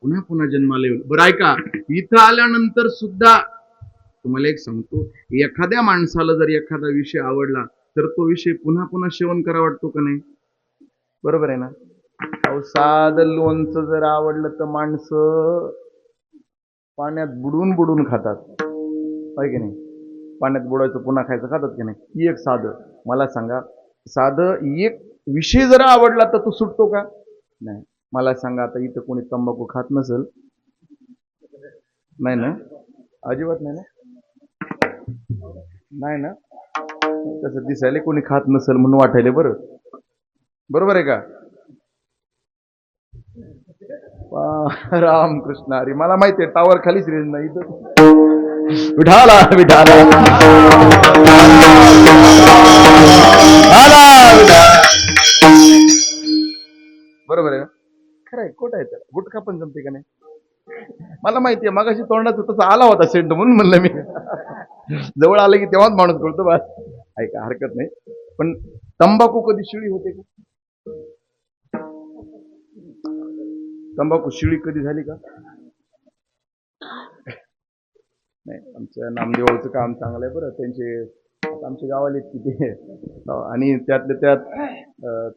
पुन्हा पुन्हा जन्माला येईल. बरं ऐका, इथं आल्यानंतर सुद्धा तुम्हाला एक सांगतो, एखाद्या माणसाला जर एखादा विषय आवडला तर तो विषय पुन्हा पुन्हा सेवन करा वाटतो का नाही? बरोबर आहे ना? अहो साधं लोणचं जर आवडलं तर माणसं पाण्यात बुडून बुडून खातात, आहे की नाही? पाण्यात बुडायचं पुन्हा खायचं खातात की नाही? एक साधं मला सांगा, साधं एक विषय जर आवडला तर तो सुटतो का? नाही. मला सांगा, आता इथं कोणी तंबाखू खात नसेल? नाही ना, अजिबात नाही ना, नाही ना. तसं दिसायला कोणी खात नसेल म्हणून वाटायले. बरं, बरोबर आहे का? रामकृष्ण हरी. मला माहिती आहे टावर खालीच रेंज नाही इथं. विठाला विठाला बरोबर आहे. खरं आहे, खोट आहे. तर गुटखा पण जमते का नाही? मला माहितीये, मगाशी तोंडात तसा आला होता सेंट म्हणून म्हणलं मी. जवळ आलं की तेव्हाच माणूस कळतो बा. ऐका, हरकत नाही. पण तंबाखू कधी शिळी होते का? तंबाखू शिळी कधी झाली का? नाही. आमच्या नामदेवाचं काम चांगलं आहे बरं. त्यांचे आमच्या गावाले किती आणि त्यातल्या त्यात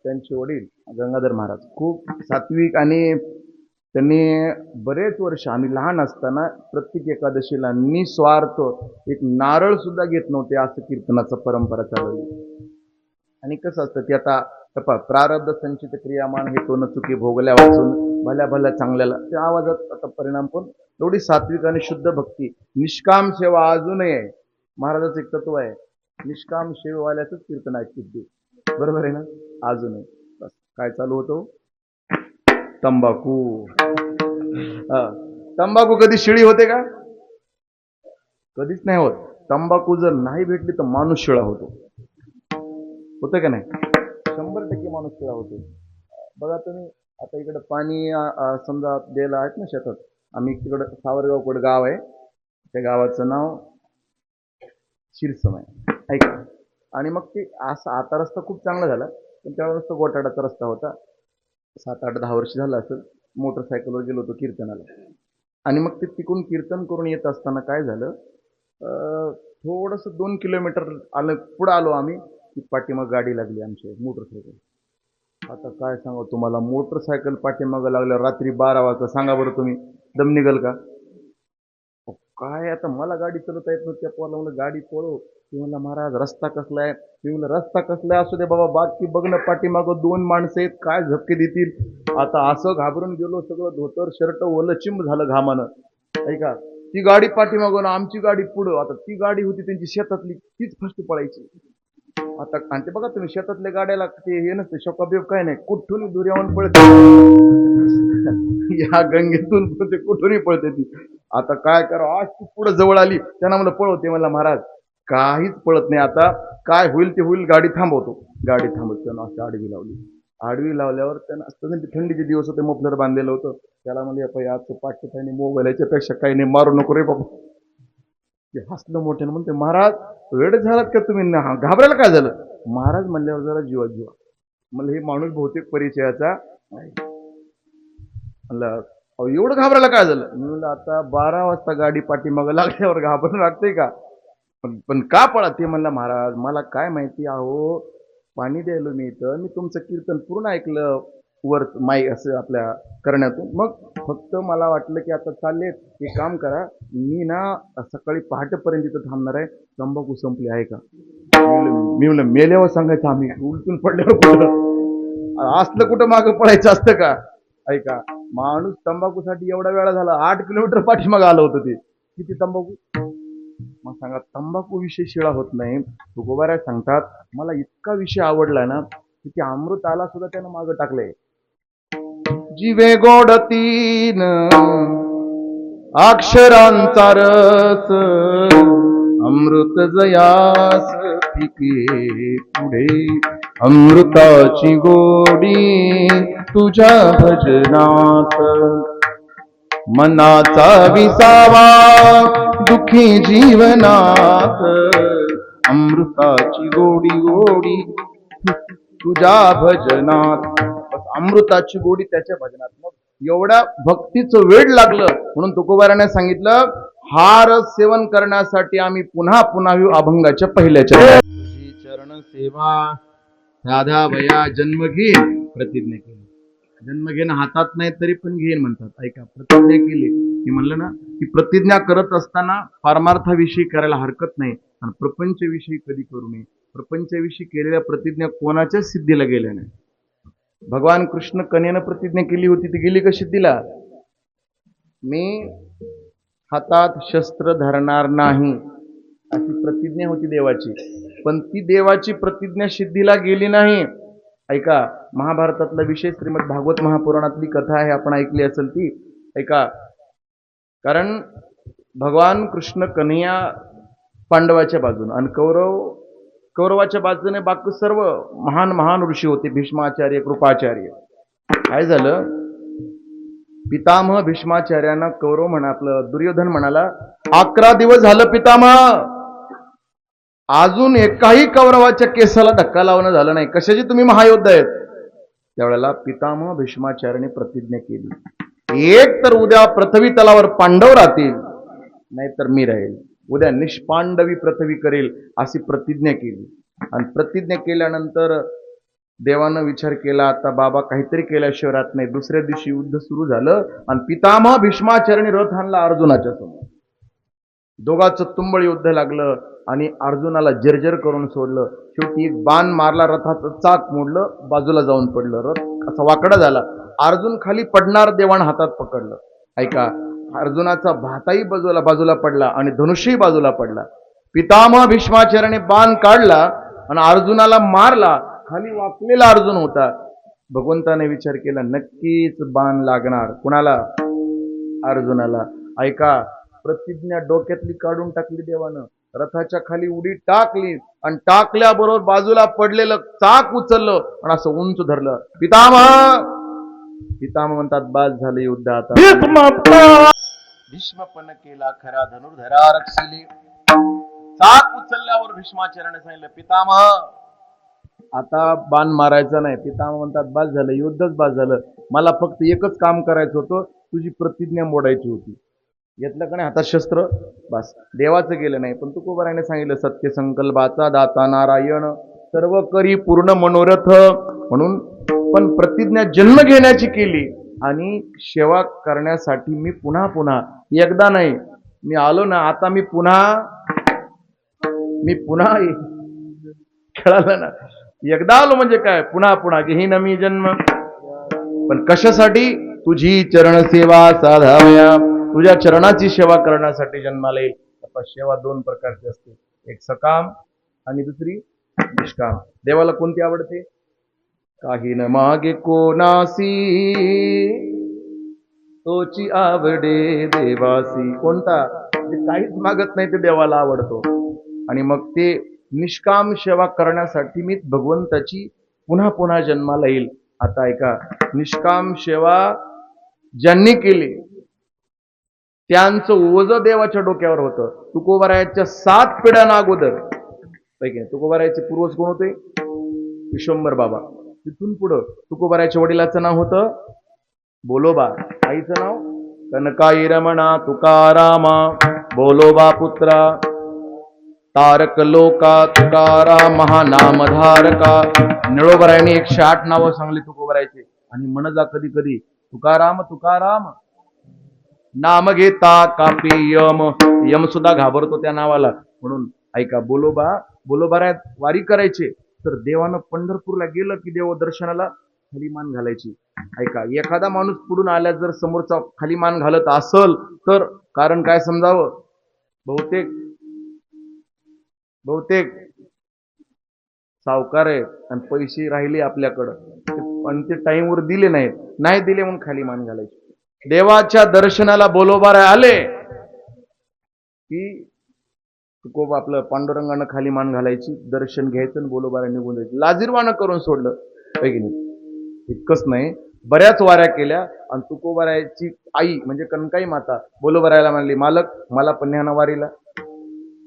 त्यांचे वडील गंगाधर महाराज खूप सात्विक, आणि त्यांनी बरेच वर्ष, आम्ही लहान असताना प्रत्येक एकादशीला निस्वार्थ एक नारळ सुद्धा घेत नव्हते, असं कीर्तनाचा परंपरा चालवली. आणि कसं असतं ते, आता प्रारब्ध संचित क्रियामान हे तो न चुकी भोगल्या वाचून भल्या भल्या चांगल्याला, त्या आवाजात आता परिणाम. पण एवढी सात्विक आणि शुद्ध भक्ती, निष्काम सेवा अजूनही. महाराजाचं एक तत्व आहे, निष्काम सेवेवाल्याचंच कीर्तन ऐकतील ते. बरोबर आहे ना? अजूनही. बस काय चालू होतो? तंबाखू. तंबाखू कधी शिळी होते का? कधीच नाही होत. तंबाखू जर नाही भेटली तर माणूस शिळा होतो. होतं का नाही? 100% माणूस शिळा होतो. बघा तुम्ही, आता इकडं पाणी समजा द्यायला आहेत ना शेतात. आम्ही तिकडं सावरगावकडं गाव आहे, त्या गावाचं नाव शिरसम आहे, ऐका. आणि मग ते असं, आता रस्ता खूप चांगला झाला, पण त्यावेळेस तो गोटाडाचा रस्ता होता. 7-8-10 वर्ष झालं असेल. मोटरसायकलवर गेलो होतो कीर्तनाला, आणि मग ते तिकडून कीर्तन करून येत असताना काय झालं, थोडंसं 2 किलोमीटर आलं पुढं आलो आम्ही, की पाठीमाग गाडी लागली आमची मोटरसायकल. आता काय सांगा तुम्हाला, मोटरसायकल पाठीमागं लागल्यावर रात्री 12 वाजता, सांगा बरं तुम्ही, दम निघल का? काय आता मला गाडी चालवता येत नव्हती. त्या म्हणलं गाडी पळव. ती म्हणला, महाराज रस्ता कसला आहे? मी म्हणलं, रस्ता कसला आहे असू दे बाबा, बाकी बघणं पाठीमागं 2 माणसं आहेत, काय झपके देतील. आता असं घाबरून गेलो, सगळं धोतर शर्ट ओलं चिंब झालं घामानं, ऐका. ती गाडी पाठीमागून, आमची गाडी पुढं. आता ती गाडी होती त्यांची शेतातली, तीच फर्स्ट पळायची. आता आणि ते बघा तुम्ही, शेतातल्या गाड्याला ते हे नसते, शोकाबिब काय नाही, कुठून दुर्यावून पळते. या गंगेतून ते कुठूनही पळते ती. आता काय करा, आज ती पुढे जवळ आली, त्यांना मला पळवते. मला, महाराज काहीच पळत नाही, आता काय होईल ते होईल, गाडी थांबवतो. गाडी थांबवतो, त्यांना अशी आडवी लावली. आडवी लावल्यावर त्यांना असतं थंडीचे दिवस होते, मफलर बांधलेलं होतं. त्याला म्हणजे आजचं पाठ्य काही मोबाईल याच्यापेक्षा काही नाही, मारू नको रे बाबा. ते हसलं मोठ्यानं, म्हणते महाराज वेळ झालात का तुम्ही, घाबरायला काय झालं. महाराज म्हणल्यावर जरा जीवा जीवा. मला हे माणूस बहुतेक परिचयाचा नाही. म्हणलं अहो एवढं घाबरायला काय झालं. मी म्हणलं आता 12 वाजता गाडी पाठीमागं लागल्यावर घाबरून लागते का. पण का पळा. ते म्हणलं महाराज मला काय माहिती, अहो पाणी द्यायलो मी इथं, मी तुमचं कीर्तन पूर्ण ऐकलं वर माई असं आपल्या करण्यातून. मग फक्त मला वाटलं की आता चालले एक काम करा, मी ना सकाळी पहाटेपर्यंत इथं थांबणार आहे, तंबाखू संपली आहे का. मी म्हणलं मेल्यावर सांगायचं आम्ही, उलटून पडल्यावर कुठं असलं कुठं मागं पडायचं असतं का. ऐका माणूस तंबाखूसाठी एवढा वेळा झाला, 8 किलोमीटर पाठीमागं आलं होतं ते. किती तंबाखू. मग सांगा तंबाखू विषय शिळा होत नाही. तुकोबाराय सांगतात मला इतका विषय आवडला ना की ते अमृताला सुद्धा त्यानं मागं टाकलंय. जीवे गोड तीन अक्षरांचा रस, अमृत जयास पिके पुढे, अमृताची गोडी तुझ्या भजनात, मनाचा विसावा दुखी जीवनात, अमृताची गोडी गोडी तुझ्या भजनात. अमृताची गोडी त्याच्या भजनात. मग एवढ्या भक्तीचं वेड लागलं म्हणून तुकोबाराने सांगितलं हार सेवन करण्यासाठी आम्ही पुन्हा पुन्हा येऊ अभंगाच्या पहिल्याच्या. तुझी चरण सेवा साधा वया जन्म घेईन प्रतिज्ञा केली. जन्म घेणं हातात नाही तरी पण घेईन म्हणतात. ऐका प्रतिज्ञा केली. मी म्हणलं ना की प्रतिज्ञा करत असताना पारमार्थाविषयी करायला हरकत नाही आणि प्रपंचविषयी कधी करू नये. प्रपंचविषयी केलेल्या प्रतिज्ञा कोणाच्याच सिद्धीला गेल्या नाही. भगवान कृष्ण कन्येनं प्रतिज्ञा केली होती, ती गेली का सिद्धीला. मी हातात शस्त्र धरणार नाही अशी प्रतिज्ञा होती देवाची, पण ती देवाची प्रतिज्ञा सिद्धीला गेली नाही. ऐका महाभारतातला विषय श्रीमद भागवत महापुराणातली कथा आहे, आपण ऐकली असेल ती. ऐका कारण भगवान कृष्ण कन्हैया पांडवाच्या बाजून आणि कौरवाच्या बाजूने बाकी सर्व महान महान ऋषी होते, भीष्माचार्य कृपाचार्य. काय झालं पितामह भीष्माचार्यांना कौरव म्हणा आपलं दुर्योधन म्हणाला 11 दिवस झालं पितामह अजून एकाही कौरवाच्या केसाला धक्का लावणं झालं नाही, कशाची तुम्ही महायोद्धा आहेत. त्यावेळेला पितामह भीष्माचार्याने प्रतिज्ञा केली, एक तर उद्या पृथ्वी तलावर पांडव राहतील नाहीतर मी राहील, उद्या निष्पांडवी पृथ्वी करेल अशी प्रतिज्ञा केली. आणि प्रतिज्ञा केल्यानंतर देवानं विचार केला आता बाबा काहीतरी केल्याशिवाय राहत नाही. दुसऱ्या दिवशी युद्ध सुरू झालं आणि पितामह भीष्माचार्याने रथ आणला अर्जुनाच्या समोर. दोघांचं तुंबळ युद्ध लागलं आणि अर्जुनाला जर्जर करून सोडलं. शेवटी एक बाण मारला, रथाचं चाक मोडलं, बाजूला जाऊन पडलं, रथ असा वाकडा झाला. अर्जुन खाली पडणार देवानं हातात पकडलं. ऐका अर्जुनाचा भाताही बाजूला पडला आणि धनुष्यही बाजूला पडला. पितामह भीष्माचार्याने बाण काढला आणि अर्जुनाला मारला. खाली वाकलेला अर्जुन होता. भगवंताने विचार केला नक्कीच बाण लागणार. कुणाला. अर्जुनाला. ऐका प्रतिज्ञा डोक्यातली काढून टाकली देवानं, रथाच्या खाली उडी टाकली आणि टाकल्याबरोबर बाजूला पडलेलं चाक उचललं आणि असं उंच धरलं. पितामह म्हणतात बाज झालं युद्ध आता. भीष्मपण केला खरा धनुर्धरा रक्षिले. चाक उचलल्यावर भीष्माचार्याने सांगितलं पितामह आता बाण मारायचा नाही. पितामह म्हणतात बाज झालं, युद्धच बाज झालं, मला फक्त एकच काम करायचं होतं, तुझी प्रतिज्ञा मोडायची होती. घेतलं का नाही हातात शस्त्र, बस देवाचं गेलं नाही. पण तुकोबाराने सांगितलं सत्य संकल्पाचा दाता नारायण, सर्व करी पूर्ण मनोरथ. म्हणून पण प्रतिज्ञा जन्म घेण्याची केली आणि सेवा करण्यासाठी मी पुन्हा एकदा नाही, मी आलो ना आता मी पुन्हा खेळालं ना, एकदा आलो म्हणजे काय पुन्हा घेईन मी जन्म. पण कशासाठी. तुझी चरण सेवा साधाव्या, तुझ्या चरणाची सेवा करण्यासाठी जन्माला येईल. सेवा 2 प्रकारची असते, एक सकाम आणि दुसरी निष्काम. देवाला कोणती आवडते. काही न मागे कोणासी तोची आवडे देवासी. कोणता. काहीच मागत नाही ते देवाला आवडतो. आणि मग ते निष्काम सेवा करण्यासाठी मी भगवंताची पुन्हा जन्माला येईल. आता ऐका, निष्काम सेवा ज्यांनी केली त्यांचं ओझं देवाच्या डोक्यावर होतं. तुकोबारायाच्या 7 पिढ्यांना अगोदर पैकी तुकोबारायाचे पूर्वज कोण होते? विश्वंभर बाबा. तिथून पुढं तुकोबारायाच्या वडिलाचं नाव होतं बोलोबा, आईचं नाव कनकाई रमणा तुकारामा, बोलोबा पुत्रा तारक लोका तुकाराम महानामधारका. निळोबरायांनी 108 नावं सांगली तुकोबारायचे आणि म्हणजा कधी कधी तुकाराम तुकाराम नाम घेता कापी यम. यम सुद्धा घाबरतो त्या नावाला. म्हणून ऐका, बोलोबारायात वारी करायचे तर देवानं पंढरपूरला गेलं की देव दर्शनाला खाली मान घालायची. ऐका, एखादा माणूस पुढून आल्या जर समोरचा खाली मान घालत असल तर कारण काय समजावं? बहुतेक सावकार आहेत आणि पैसे राहिले आपल्याकडं पण ते टाइमवर दिले नाहीत, नाही दिले म्हणून खाली मान घालायची. देवाच्या दर्शनाला बोलोबाराय आले की तुकोबा आपलं पांडुरंगानं खाली मान घालायची, दर्शन घ्यायचं आणि बोलोबाराय निघून जायचं. लाजीरवानं करून सोडलं पैकी नाही. इतकंच नाही, बऱ्याच वाऱ्या केल्या आणि तुकोबारायची आई म्हणजे कनकाई माता बोलोबारायला म्हणली, मालक मला पण न्या ना वारीला.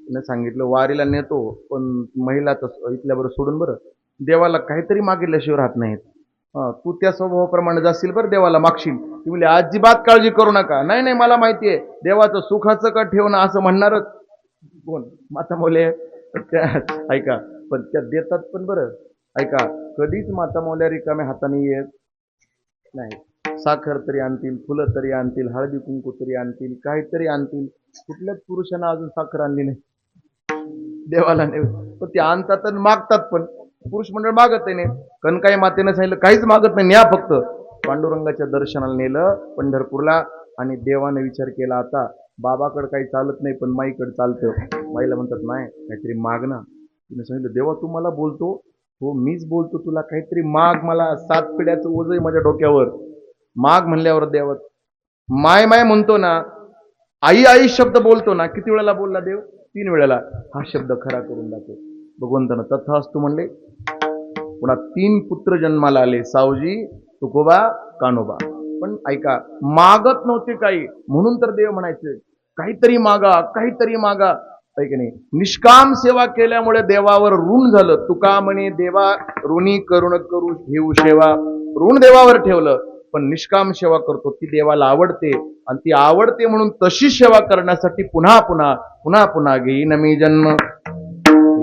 तिने सांगितलं वारीला नेतो पण महिला तर इथल्याबरोबर सोडून बरं, देवाला काहीतरी मागितल्याशिवाय राहत नाहीत. तू त्या स्वभावाप्रमाणे जाशील बरं, देवाला मागशील. ती म्हणली अजिबात काळजी करू नका. नाही नाही मला माहितीये देवाचं सुखाचं का ठेवणं असं म्हणणारच कोण? माता मौल्या. त्या ऐका, पण त्या देतात पण बरं. ऐका, कधीच माता मौल्या रिकाम्या हाताने येत नाही. साखर तरी आणतील, फुलं तरी आणतील, हळदी कुंकू तरी आणतील, काहीतरी आणतील. कुठल्याच पुरुषांना अजून साखर आणली नाही देवाला नाही. पण ते आणतात आणि मागतात पण. पुरुष मंडळ मागत नाही. कनकाई मातेनं सांगितलं काहीच मागत नाही, न्या फक्त. पांडुरंगाच्या दर्शनाला नेलं पंढरपूरला आणि देवाने विचार केला आता बाबाकडे काही चालत नाही पण माईकडे चालतं. माईला म्हणतात नाही काहीतरी माग ना. तिने सांगितलं देवा तू मला बोलतो? हो मीच बोलतो, तुला काहीतरी माग. मला 7 पिढ्याचं ओझं आहे माझ्या डोक्यावर. माग म्हणल्यावर देव माय माय म्हणतो ना, आई आई शब्द बोलतो ना. किती वेळेला बोलला देव? 3 वेळेला. हा शब्द खरा करून दाखव. भगवंतानं तथास्तु म्हणले. पुन्हा 3 पुत्र जन्माला आले, सावजी, तुकोबा, कानोबा. पण ऐका, मागत नव्हते काही म्हणून तर देव म्हणायचे काहीतरी मागा, काहीतरी मागा. की नाही, निष्काम सेवा केल्यामुळे देवावर ऋण झालं. तुका म्हणे देवा ऋणी करुण करू घेऊ सेवा. ऋण देवावर ठेवलं पण निष्काम सेवा करतो ती देवाला आवडते आणि ती आवडते म्हणून तशी सेवा करण्यासाठी पुन्हा पुन्हा पुन्हा पुन्हा घेईन मी जन्म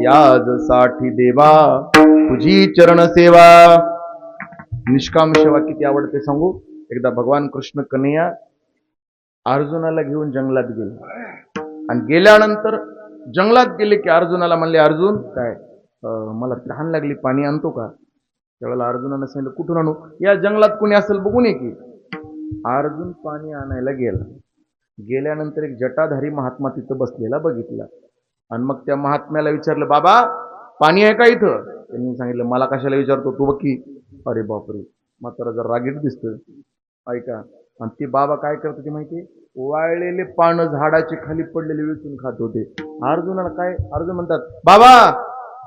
याजसाठी देवा तुझी चरण सेवा. निष्काम सेवा किती आवडते सांगू. एकदा भगवान कृष्ण कन्हैया अर्जुनाला घेऊन जंगलात गेले आणि गेल्यानंतर जंगलात गेले की अर्जुनाला म्हणले अर्जुन काय मला तहान लागली, पाणी आणतो का? त्यावेळेला अर्जुनानं सांगितलं कुठून आणू? या जंगलात कोणी असेल बघून ये की. अर्जुन पाणी आणायला गेला. गेल्यानंतर एक जटाधारी महात्मा तिथं बसलेला बघितला आणि मग त्या महात्म्याला विचारलं बाबा पाणी आहे का इथं? त्यांनी सांगितलं मला कशाला विचारतो तू बघ की. अरे बापरे, म्हातारा जर रागीट दिसतोय. ऐका, आणि ते बाबा काय करत होते माहिती? वाळलेले पानं झाडाचे खाली पडलेले वेचून खात होते. अर्जुनाला काय, अर्जुन म्हणतात बाबा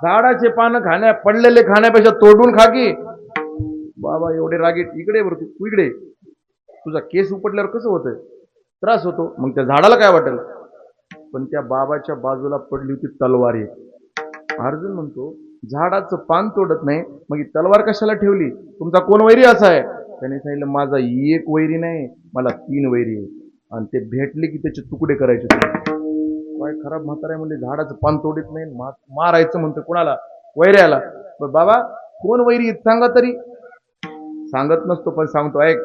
झाडाचे पानं पडलेले खाण्यापेक्षा तोडून खा की. बाबा एवढे रागीट. इकडे बरं तू इकडे. तुझा केस उपटल्यावर कसं होतंय? त्रास होतो. मग त्या झाडाला काय वाटेल? पण त्या बाबाच्या बाजूला पडली होती तलवार एक. अर्जुन म्हणतो झाडाचं पान तोडत नाही मग ही तलवार कशाला ठेवली? तुमचा कोण वैरी असा आहे? त्याने सांगितलं माझा एक वैरी नाही, मला 3 वैरी आहे आणि ते भेटले की त्याचे तुकडे करायचे. काय खराब म्हातारा म्हणजे झाडाचं पान तोडत नाही, मारायचं म्हणतो कोणाला? वैऱ्याला. बाबा कोण वैरी सांगा तरी. सांगत नसतो पण सांगतो ऐक,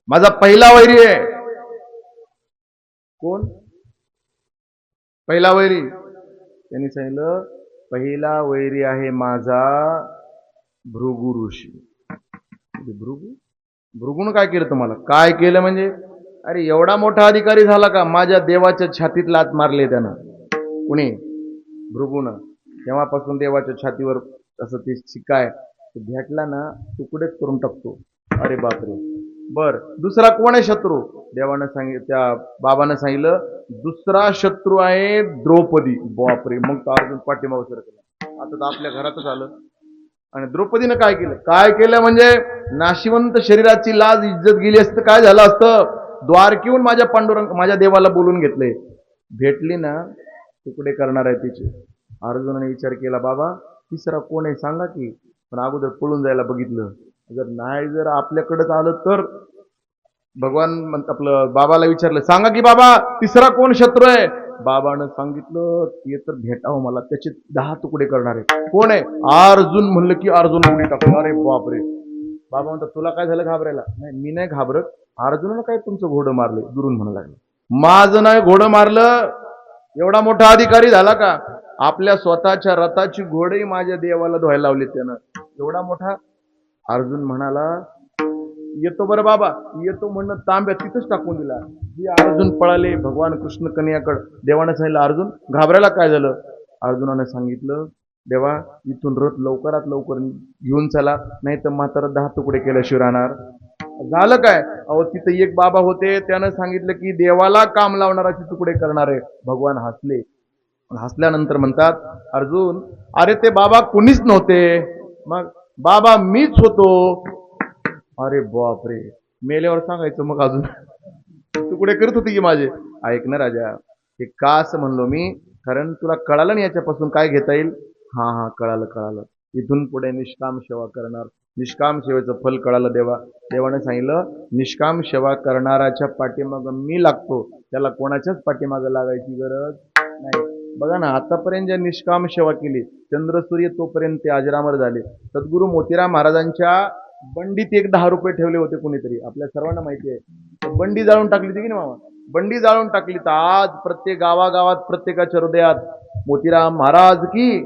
माझा पहिला वैरी आहे. कोण पहिला वैरी? त्यांनी सांगितलं पहिला वैरी आहे माझा भृगु ऋषी. भृगुन काय केलं तुम्हाला? काय केलं म्हणजे? अरे एवढा मोठा अधिकारी झाला का? माझ्या देवाच्या छातीत लात मारले त्यानं. कुणी? भृगुन. तेव्हापासून देवाच्या छातीवर असं ते शिकाय भेटला ना तुकडेच करून टाकतो. अरे बापरे. बर दुसरा कोण आहे शत्रू? देवानं सांगितलं, त्या बाबानं सांगितलं दुसरा शत्रू आहे द्रौपदी. बापरे. मग तर अर्जुन पाठीमागं सरकला. आता तर आपल्या घरातच आलं. आणि द्रौपदीनं काय केलं? काय केलं म्हणजे नाशिवंत शरीराची लाज इज्जत गेली असतं काय झालं असतं? द्वारकेहून माझ्या पांडुरंग माझ्या देवाला बोलून घेतले. भेटली ना तुकडे करणार आहे तिचे. अर्जुनाने विचार केला, बाबा तिसरा कोण आहे सांगा की. पण अगोदर पळून जायला बघितलं. जर आपल्याकडेच आलं तर भगवान आपलं बाबाला विचारलं, सांगा की बाबा तिसरा कोण शत्रू आहे? बाबानं सांगितलं ते तर भेटावं मला, त्याचे 10 तुकडे करणार आहे. कोण आहे? अर्जुन. म्हणलं की अर्जुन उडी टाकलं. अरे बापरे. बाबा म्हणतात तुला काय झालं घाबरायला? नाही मी नाही घाबरत, अर्जुनानं काय तुमचं घोडं मारले. दुरून म्हणू लागलं, माझं नाही घोडं मारलं. एवढा मोठा अधिकारी झाला का? आपल्या स्वतःच्या रथाची घोडे माझ्या देवाला धुवायला लावली त्यानं. एवढा मोठा. अर्जुन म्हणाला येतो बरं बाबा, येतो म्हणणं तांब्या तिथंच टाकून दिला. ही अर्जुन पळाले भगवान कृष्ण कन्याकडे. देवाने सांगितलं अर्जुन घाबरायला काय झालं? अर्जुनाने सांगितलं देवा इथून रथ लवकरात लवकर घेऊन चला, नाही तर म्हातारा 10 तुकडे केल्याशिवाय राहणार. झालं काय? अहो तिथे एक बाबा होते, त्यानं सांगितलं की देवाला काम लावणाराचे तुकडे करणार आहे. भगवान हसले. हसल्यानंतर म्हणतात अर्जुन अरे ते बाबा कुणीच नव्हते. मग बाबा मीच होतो. अरे बापरे. मेल्यावर सांगायचं मग अजून तुकडे करत होते की माझे. ऐक ना राजा, हे का असं म्हणलो मी, कारण तुला कळालं ना याच्यापासून काय घेता येईल. हा कळालं. इथून पुढे निष्काम सेवा करणार. निष्काम सेवेचं फल कळालं. देवाने सांगितलं निष्काम सेवा करणाराच्या पाठीमाग मी लागतो, त्याला कोणाच्याच पाठीमाग लागायची गरज नाही. बघा ना आतापर्यंत ज्या निष्काम सेवा केली, चंद्र सूर्य तोपर्यंत ते अजरामर झाले. सद्गुरू मोतीराम महाराजांच्या बंडीत एक 10 रुपये ठेवले होते कोणीतरी, आपल्या सर्वांना माहिती आहे. बंडी जाळून टाकली होती की नाही मामा? बंडी जाळून टाकली. तर आज प्रत्येक गावागावात प्रत्येकाच्या हृदयात मोतीराम महाराज की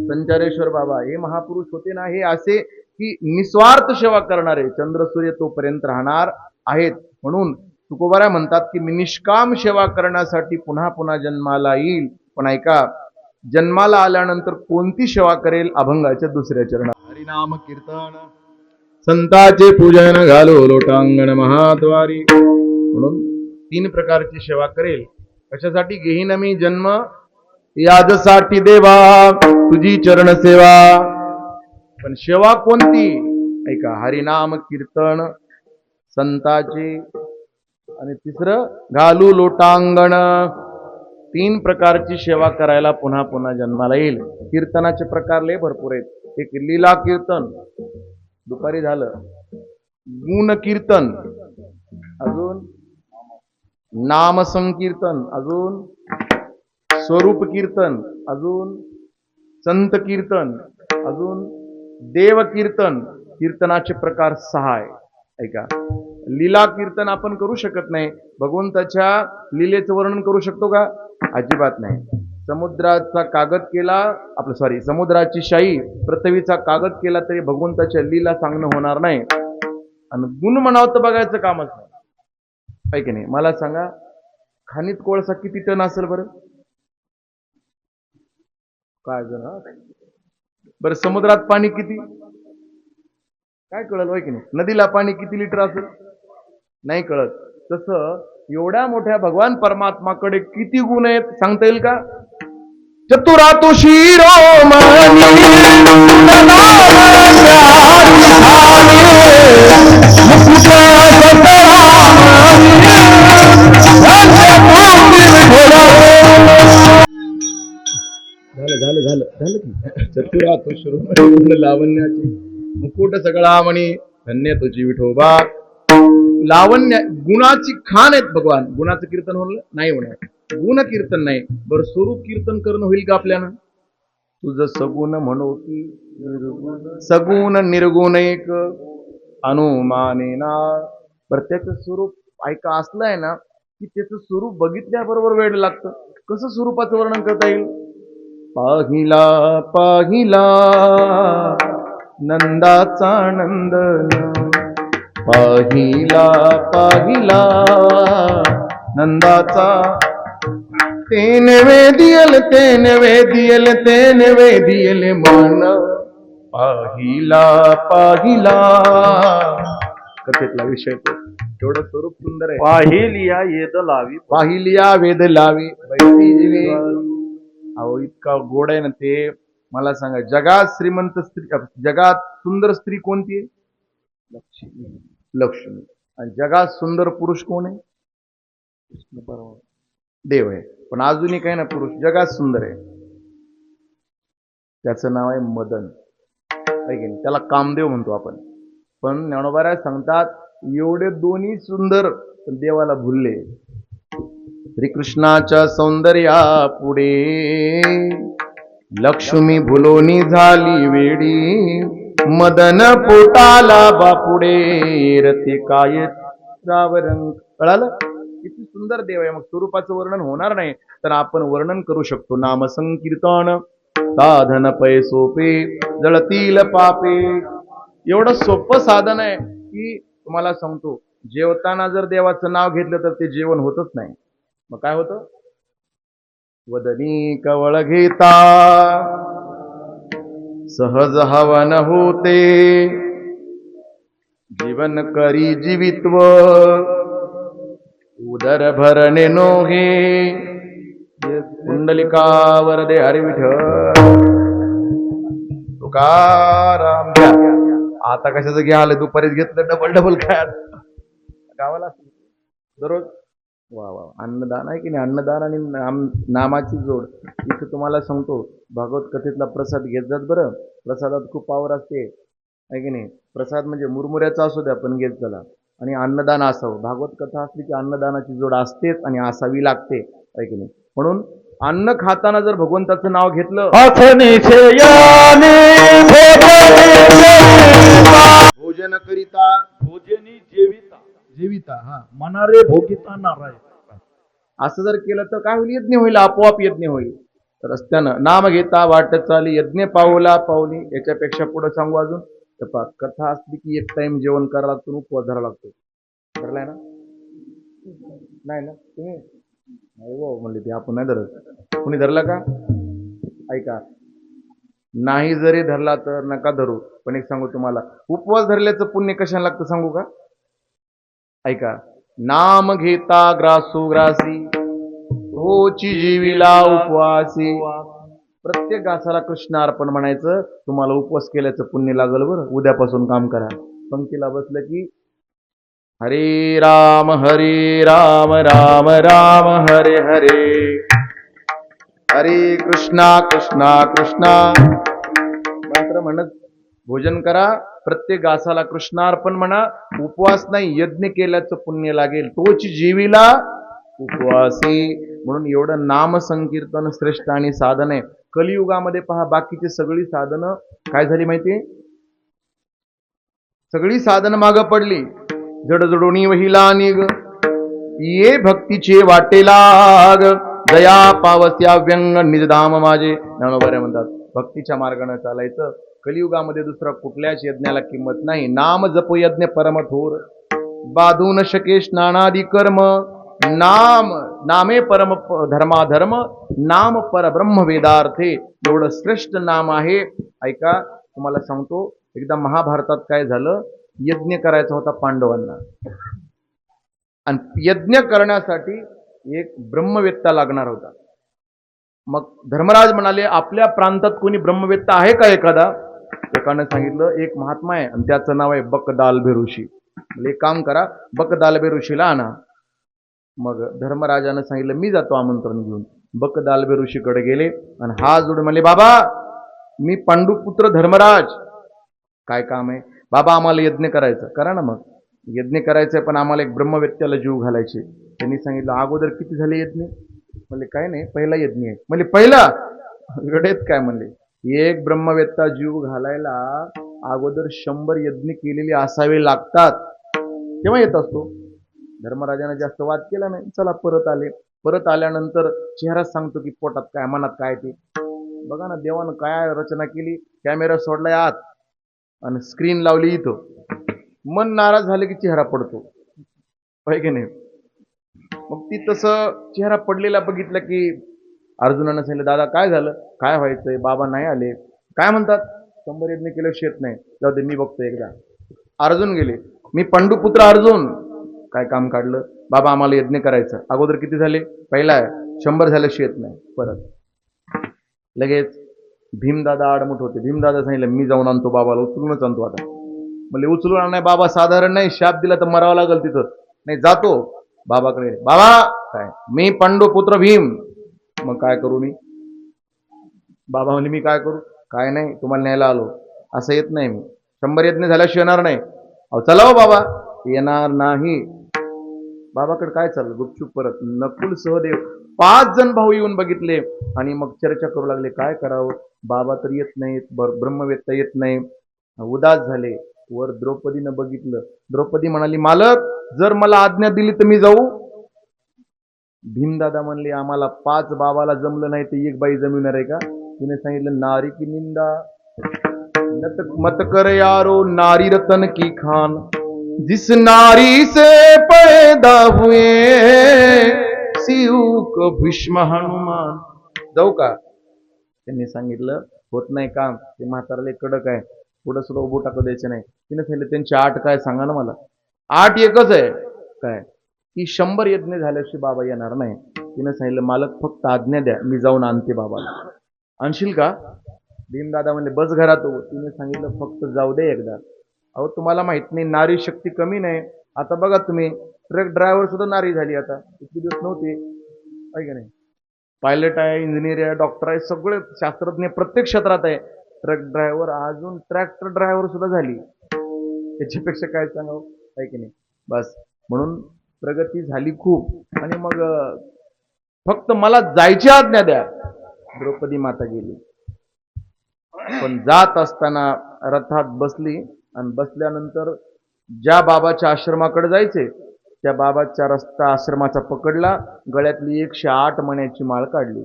संचारेश्वर बाबा हे महापुरुष होते ना, हे असे की निस्वार्थ सेवा करणारे चंद्र सूर्य तोपर्यंत राहणार आहेत. म्हणून तुकोबारा म्हणतात की मी निष्काम सेवा करण्यासाठी पुन्हा पुन्हा जन्माला येईल. पण ऐका, जन्माला आल्यानंतर कोणती सेवा करेल? अभंगाच्या दुसऱ्या चरणात हरिनाम कीर्तन संताचे पूजन घालो लोटांगण महाद्वारी. म्हणून 3 प्रकारची सेवा करेल. कशासाठी? घेईन मी जन्म याजसाठी देवा तुझी चरण सेवा. पण सेवा कोणती? ऐका, हरिनाम कीर्तन संताचे, आणि तिसरं घालू लोटांगण. 3 प्रकारची सेवा करायला पुन्हा पुन्हा जन्माला येईल. कीर्तनाचे प्रकार लय भरपूर आहेत. एक लीला कीर्तन दुपारी झालं, गुण कीर्तन, अजून नाम संकीर्तन, अजून स्वरूप कीर्तन, अजून संत कीर्तन, अजून देव कीर्तन. कीर्तनाचे प्रकार 6 आहे. ऐका, लीला कीर्तन आपण करू शकत नाही. भगवंताच्या लीलेचं वर्णन करू शकतो का? अजिबात नाही. समुद्राचा कागद केला, समुद्राची शाई पृथ्वीचा कागद केला तरी भगवंताच्या लीला सांगणं होणार नाही. आणि गुण म्हणावं तर बघायचं कामच नाही. आहे की नाही? मला सांगा, खाणीत कोळसा किती टन असेल बरं? काय जण बरं, समुद्रात पाणी किती? काय कळलं? आहे की नाही? नदीला पाणी किती लिटर असेल? नाही कळत. तसं एवढ्या मोठ्या भगवान परमात्माकडे किती गुण आहेत सांगता येईल का? चतुरातो शिरोमणी झालं की चतुरातो शिरोमणी लावण्याची मुकुट सगळा म्हणी धन्य तुझी विठोबा. लावण्य गुणाची खान आहेत भगवान. गुणाचं कीर्तन होईल नाही होणार, गुण कीर्तन नाही. बरं, स्वरूप कीर्तन करणं होईल का आपल्याला? तुझं सगुण म्हणो की सगुण निर्गुण एक अनुमानेना. बरं, त्याचं स्वरूप ऐका असलं आहे ना की त्याचं स्वरूप बघितल्याबरोबर वेळ लागतं. कसं स्वरूपाचं वर्णन करता येईल? पाहिला पाहिला नंदाचा नंदन, पाहिला पाहिला नंदाचा. तेन वेदियल तेन वेदियल तेन वेदियल मन, पाहिला पाहिला. कथेतला विषय तो. तेवढं स्वरूप सुंदर आहे. पाहिलिया येद लावी, पाहिलिया वेद लावी बैठी जीवे. अहो इतका गोड आहे ना ते. मला सांगा, जगात श्रीमंत स्त्री, जगात सुंदर स्त्री कोणती आहे? लक्ष्मी. लक्ष्मी. आणि जगात सुंदर पुरुष कोण आहे? कृष्ण परमात्मा, देव आहे. पण अजूनही काही ना पुरुष जगात सुंदर आहे, त्याचं नाव आहे मदन. आहे की नाही? त्याला कामदेव म्हणतो आपण. पण ज्ञानोबा सांगतात, एवढे दोन्ही सुंदर पण देवाला भुलले. श्रीकृष्णाच्या सौंदर्या पुढे लक्ष्मी भुलोनी झाली वेडी. मदन पोटाला बापुडे रती काय रावरंग. कळालं? किती सुंदर देव आहे. मग स्वरूपाचं वर्णन होणार नाही, तर आपण वर्णन करू शकतो. नाम संकीर्तन साधन पै सोपे जळतील पापे. एवढं सोपं साधन आहे की तुम्हाला सांगतो, जेवताना जर देवाचं नाव घेतलं तर ते जेवण होतच नाही. मग काय होतं? वदनी कवळ घेता सहज हवन होते. जीवन करी जीवित्व उदर भरणे नोहे. कुंडलिका वरदे हरी विठ्ठल तुकाराम. आता कशाचं घ्या आलं? दुपारीच घेतलं, डबल डबल काय गावाला दररोज. वा वा, अन्नदान आहे की नाही? अन्नदान आणि नामाची जोड. इथं तुम्हाला सांगतो, भागवत कथेतला प्रसाद घेत जात बरं. प्रसादात खूप पावर असते, आहे की नाही? प्रसाद म्हणजे मुरमुऱ्याचा असू द्या, पण घेत चला. आणि अन्नदान असावं. भागवत कथा असली की अन्नदानाची जोड असतेच आणि असावी लागते, आहे की नाही? म्हणून अन्न खाताना जर भगवंताचं नाव घेतलं, भोजन करिता भोजनी जेविता जीविता, हा मनारे भोगिता नारायण, असं जर केलं तर काय होईल? यज्ञ होईल, आपोआप यज्ञ होईल. रस्त्यानं नाम घेता वाट चाली यज्ञ पावला पावली. याच्यापेक्षा पुढे सांगू अजून तर कथा असली की एक टाइम जेवण करायला लागतो, उपवास धरावा लागतो. धरलाय ना? नाही ना? तुम्ही म्हणले ते आपण नाही धरत. कुणी धरला का? ऐका, नाही जरी धरला तर नका धरू. पण एक सांगू तुम्हाला, उपवास धरल्याचं पुण्य कशाला लागतं सांगू का? ऐका, नाम घेता ग्रासो ग्रासी होची जीविला उपवासी. प्रत्येक घासाला कृष्ण अर्पण म्हणायचं. तुम्हाला उपवास केल्याचं पुण्य लागल बरं. उद्यापासून काम करा. पंक्तीला बसलं की हरे राम राम राम हरे हरे, हरे कृष्णा कृष्णा कृष्णा मंत्र म्हणत भोजन करा. प्रत्येक घासाला कृष्णार्पण म्हणा. उपवास नाही, यज्ञ केल्याचं पुण्य लागेल. तोच जीवीला उपवासी. म्हणून एवढं नाम संकीर्तन श्रेष्ठ आणि साधन आहे. कलियुगामध्ये पहा, बाकीची सगळी साधनं काय झाली माहितीये? सगळी साधनं मागं पडली. जड जडोनी वहिला निग ये भक्तीचे वाटेलाग. दया पावस्या व्यंग निजधाम माझे. ज्ञानोबा म्हणतात, भक्तीच्या मार्गाने चालायचं. कलियुगामध्ये दुसरा कुठल्याच यज्ञाला किंमत नाही. नाम जप यज्ञ परम थोर, बाधू न शके स्नानादी कर्म. नाम नामे परम धर्माधर्म, नाम परब्रह्म वेदार्थे. एवढं श्रेष्ठ नाम आहे. ऐका, तुम्हाला सांगतो, एकदा महाभारतात काय झालं? यज्ञ करायचा होता पांडवांना, आणि यज्ञ करण्यासाठी एक ब्रह्मवेत्ता लागणार होता. मग धर्मराज म्हणाले, आपल्या प्रांतात कोणी ब्रह्मवेत्ता आहे का एखादा? एकानं सांगितलं, एक महात्मा आहे आणि त्याचं नाव आहे बकदालभे ऋषी. एक काम करा, बकदालभे ऋषीला आणा. मग धर्मराजानं सांगितलं, मी जातो आमंत्रण घेऊन. बकदालभे ऋषीकडे गेले आणि हात जोडून म्हणले, बाबा मी पांडुपुत्र धर्मराज, काय काम आहे? बाबा आम्हाला यज्ञ करायचं. करा ना. मग यज्ञ करायचंय, पण आम्हाला एक ब्रह्मवेत्याला जीव घालायचे. त्यांनी सांगितलं, अगोदर किती झाले यज्ञ? म्हणले काय नाही, पहिला यज्ञ आहे. म्हणले पहिला? गडेत काय? म्हणले एक ब्रह्मवेत्ता जीव घालायला अगोदर 100 यज्ञ केलेले असावे लागतात, तेव्हा येत असतो. धर्मराजाने जास्त वाद केला नाही. चला परत आले. परत आल्यानंतर चेहराच सांगतो की पोटात काय मनात काय ते. बघा ना, देवानं काय रचना केली. कॅमेरा सोडलाय आत आणि स्क्रीन लावली इथं. मन नाराज झालं की चेहरा पडतो, पाहिजे की नाही? मग ती तसं चेहरा पडलेला बघितलं की अर्जुनानं सांगितलं, दादा काय झालं? काय व्हायचंय? बाबा नाही आले. काय म्हणतात? 100 यज्ञ केलं शेत नाही. जाऊ दे, मी बघतो एकदा. अर्जुन गेले. मी पांडुपुत्र अर्जुन, काय काम काढलं? बाबा आम्हाला यज्ञ करायचं. अगोदर किती झाले? पहिला आहे. 100 झालं शेत नाही. परत लगेच भीमदादा आडमुठ होते. भीमदादा सांगितलं मी जाऊन आणतो बाबाला, उचलूनच आणतो आता. म्हणजे उचलून आणणार बाबा साधारण नाही, शाप दिला तर मरावं लागेल तिथं. नाही जातो बाबाकडे. बाबा काय मी पांडू पुत्र भीम, मग काय करू मी? बाबा म्हणजे मी काय करू? काय नाही तुम्हाला न्यायला आलो, असं येत नाही मी, 100 यज्ञ झाल्याशिवाय येणार नाही. अहो चला हो बाबा. येणार नाही. बाबाकडे काय चाललं गुपचूप परत. नकुल सहदेव 5 जण भाऊ येऊन बघितले आणि मग चर्चा करू लागले काय करावं. बाबा तर येत नाहीत, ब्रह्मवेत्ता येत नाही, उदास झाले. वर द्रौपदीनं बघितलं. द्रौपदी म्हणाली मालक जर मला आज्ञा दिली तर मी जाऊ. भीमदादा म्हणले आम्हाला 5 बाबाला जमलं नाही तर एक बाई जमिणार आहे का? तिने सांगितलं नारी की निंदा मत कर यारो, नारी रतन की खान, जिस नारी से पैदा हुए शिव को भीष्म हनुमान. जाऊ का? त्यांनी सांगितलं होत नाही काम, ते म्हातारले कडक आहे, पुढं सुद्धा उभं टाकू द्यायचं नाही. तिने सांगितलं त्यांची 8 काय सांगा ना मला. 8 एकच आहे काय की 100 यज्ञ झाल्याशिवाय बाबा येणार नाही. तिने सांगितलं मालक फक्त आज्ञा द्या, मी जाऊन आणते बाबाला. आणशील का? भीमदादा म्हणले बस घरात. तिने सांगितलं फक्त जाऊ दे एकदा. अहो तुम्हाला माहित नाही नारी शक्ती कमी नाही. आता बघा तुम्ही ट्रक ड्रायव्हर सुद्धा नारी झाली आता, इतके दिवस नव्हते आहे का नाही. पायलट आहे, इंजिनियर आहे, डॉक्टर आहे, सगळे शास्त्रज्ञ प्रत्येक क्षेत्रात आहे. ट्रक ड्रायव्हर, अजून ट्रॅक्टर ड्रायव्हर सुद्धा झाली. त्याच्यापेक्षा काय सांगावं आहे की नाही. बस म्हणून प्रगती झाली खूप. आणि मग फक्त मला जायची आज्ञा द्या. द्रौपदी माता गेली. पण जात असताना रथात बसली आणि बसल्यानंतर ज्या बाबाच्या आश्रमाकडे जायचे त्या बाबाच्या रस्ता आश्रमाचा पकडला, गळ्यातली 108 मण्याची माळ काढली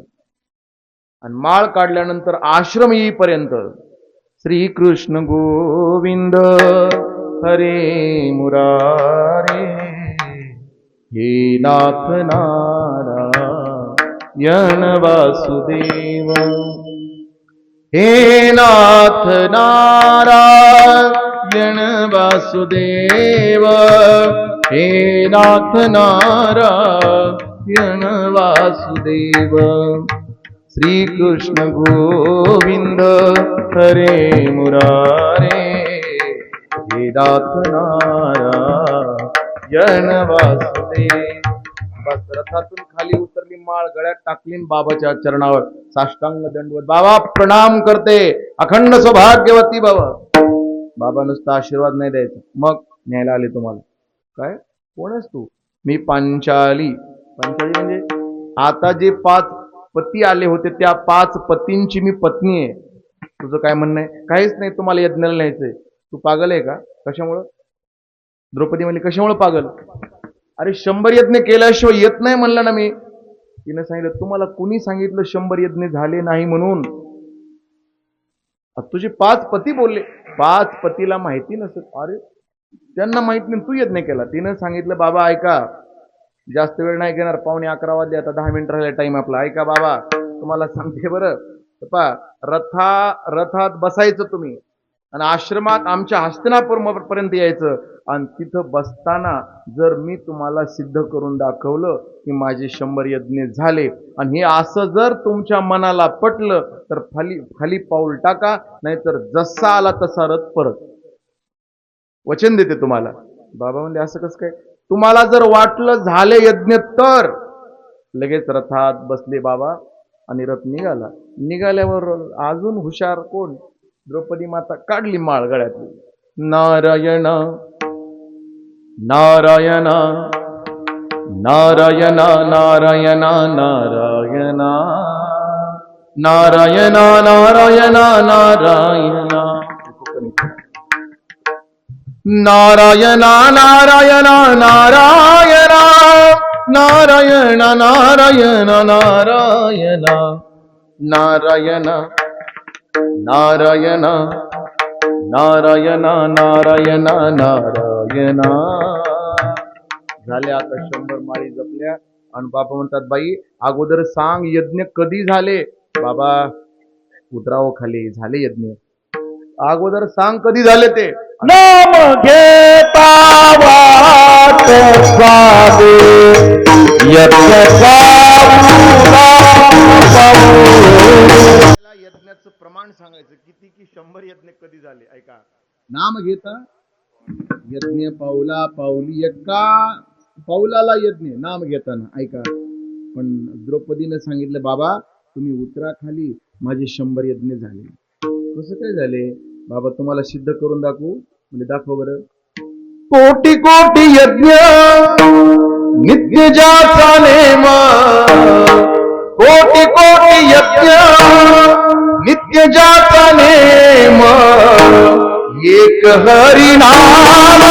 आणि माळ काढल्यानंतर आश्रम येईपर्यंत श्री कृष्ण गोविंद हरे मुरारे हे नाथ नारायण वासुदेव, हे नाथ नारायण वासुदेव, हे नाथ नारायण वासुदेव, श्री कृष्ण गोविंद हरे मुरारे हे नाथ नारायण वासुदेव. बस रथातून खाली उतरली, माळ गळ्यात टाकली, बाबाच्या चरणावर साष्टांग दंडवत. बाबा प्रणाम करते, अखंड सौभाग्यवती बाबा. बाबा नुसता आशीर्वाद नाही द्यायचा, मग न्यायला आले तुम्हाला. काय कोण आहेस तू? मी पांचाली. पांचाली म्हणजे आता जे 5 पती आले होते त्या 5 पतींची मी पत्नी आहे. तुझं काय म्हणणं आहे? काहीच नाही, तुम्हाला यज्ञाला न्यायचंय. तू पागल आहे का? कशामुळं? द्रौपदी म्हणली कशामुळे पागल? अरे 100 यज्ञ केल्याशिवाय येत नाही म्हणलं ना मी. तिने सांगितलं तुम्हाला कुणी सांगितलं 100 यज्ञ झाले नाही म्हणून? तुझे 5 पती बोलले. 5 पतीला माहिती नसेल. अरे त्यांना माहित नाही तू यज्ञ केला. तिनं सांगितलं बाबा ऐका, जास्त वेळ नाही घेणार, 11:15 वाजले, आता 10 मिनिट राहिले टाइम आपला. ऐका बाबा तुम्हाला सांगते बरं. रथात बसायचं तुम्ही आणि आश्रमात आमच्या हस्तिनापूर पर्यंत यायचं आणि तिथं बसताना जर मी तुम्हाला सिद्ध करून दाखवलं की माझे 100 यज्ञ झाले आणि हे असं जर तुमच्या मनाला पटलं तर खाली पाऊल टाका, नाहीतर जसा आला तसा रथ परत. वचन देते तुम्हाला. बाबा म्हणले असं कसं काय? तुम्हाला जर वाटलं झाले यज्ञ तर लगेच रथात बसले बाबा आणि रथ निघाला. निघाल्यावर अजून हुशार कोण? द्रौपदी माता काढली माळ गळ्यातली. नारायण नारायण नारायण नारायण नारायण नारायण नारायण नारायण नारायण नारायण नारायण नारायण नारायण नारायण नारायण नारायण नारायण नारायण नारायण. झाले आता 100 माळी जपल्या आणि बाबा म्हणतात बाई अगोदर सांग यज्ञ कधी झाले? बाबा उतराव खाली, झाले यज्ञ. अगोदर सांग कधी झाले ते. नाम घेता वाट साधे यज्ञाचं प्रमाण प्रमाण सांगायचं किती की 100 यज्ञ कधी झाले ऐका. नाम घेता यज्ञ पाऊला पाऊली एका पाऊलाला यज्ञ नाम घेताना ऐका. पण द्रौपदीने सांगितलं बाबा तुम्ही उतरा खाली, माझे 100 यज्ञ झाले. कसं काय झाले बाबा, तुम्हाला सिद्ध करून दाखवू. म्हणजे दाखव बरं. कोटी कोटी यज्ञ नित्य ज्याचा नेम, कोटी कोटी यज्ञ नित्य ज्याचा नेम, एक हरिनाम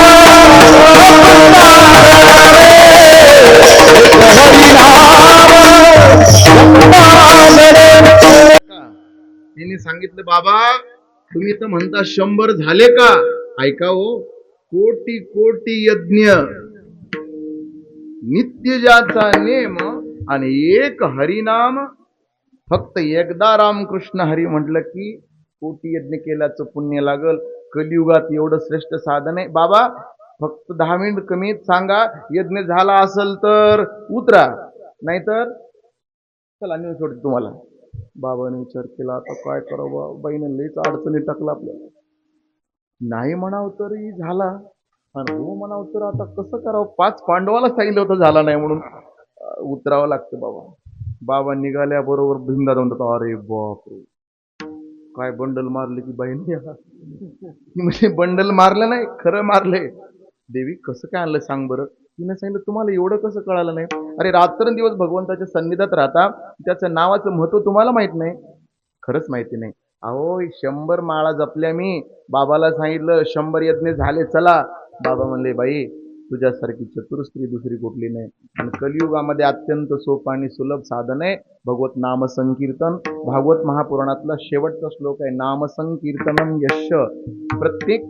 तिने सांगितलं बाबा तुम्ही तर म्हणता 100 झाले का. ऐका हो, कोटी कोटी यज्ञ नित्य ज्याचा नेम आणि एक हरिनाम. फक्त एकदा रामकृष्ण हरी म्हटलं की कोटी यज्ञ केल्याचं पुण्य लागल. कलियुगात एवढं श्रेष्ठ साधन आहे बाबा. फक्त 10 मिनिट कमीत सांगा, यज्ञ झाला असेल तर उतरा, नाहीतर चला नेऊन सोडते तुम्हाला. बाबाने विचार केला आता काय करावं, बाईने लईच अडचणी टाकला आपल्याला. नाही म्हणावं तरी झाला आणि हो म्हणावं तर आता कसं करावं. 5 पांडवाला सांगितलं होतं झाला नाही म्हणून. उतरावं लागतं बाबा. बाबा निघाल्या बरोबर भिंगा जाऊन जातो. अरे बापरे काय बंडल मारले की बाईने. म्हणजे बंडल मारलं नाही, खरं मारले. देवी कसं काय आणलं सांग बरं. तिने सांगितलं तुम्हाला एवढं कसं कळालं नाही. अरे रात्रंदिवस भगवंताच्या सन्निधात राहता, त्याच्या नावाचं महत्व तुम्हाला माहित नाही. खरंच माहिती नाही. अहो 100 माळा जपल्या मी, बाबाला सांगितलं 100 यज्ञ झाले चला. बाबा म्हणले बाई तुझ्यासारखी चतुर स्त्री दुसरी कुठली नाही. आणि कलियुगामध्ये अत्यंत सोपं आणि सुलभ साधन आहे भगवत नाम संकीर्तन. भागवत महापुराणातला शेवटचा श्लोक आहे, नाम संकीर्तनम यश. प्रत्येक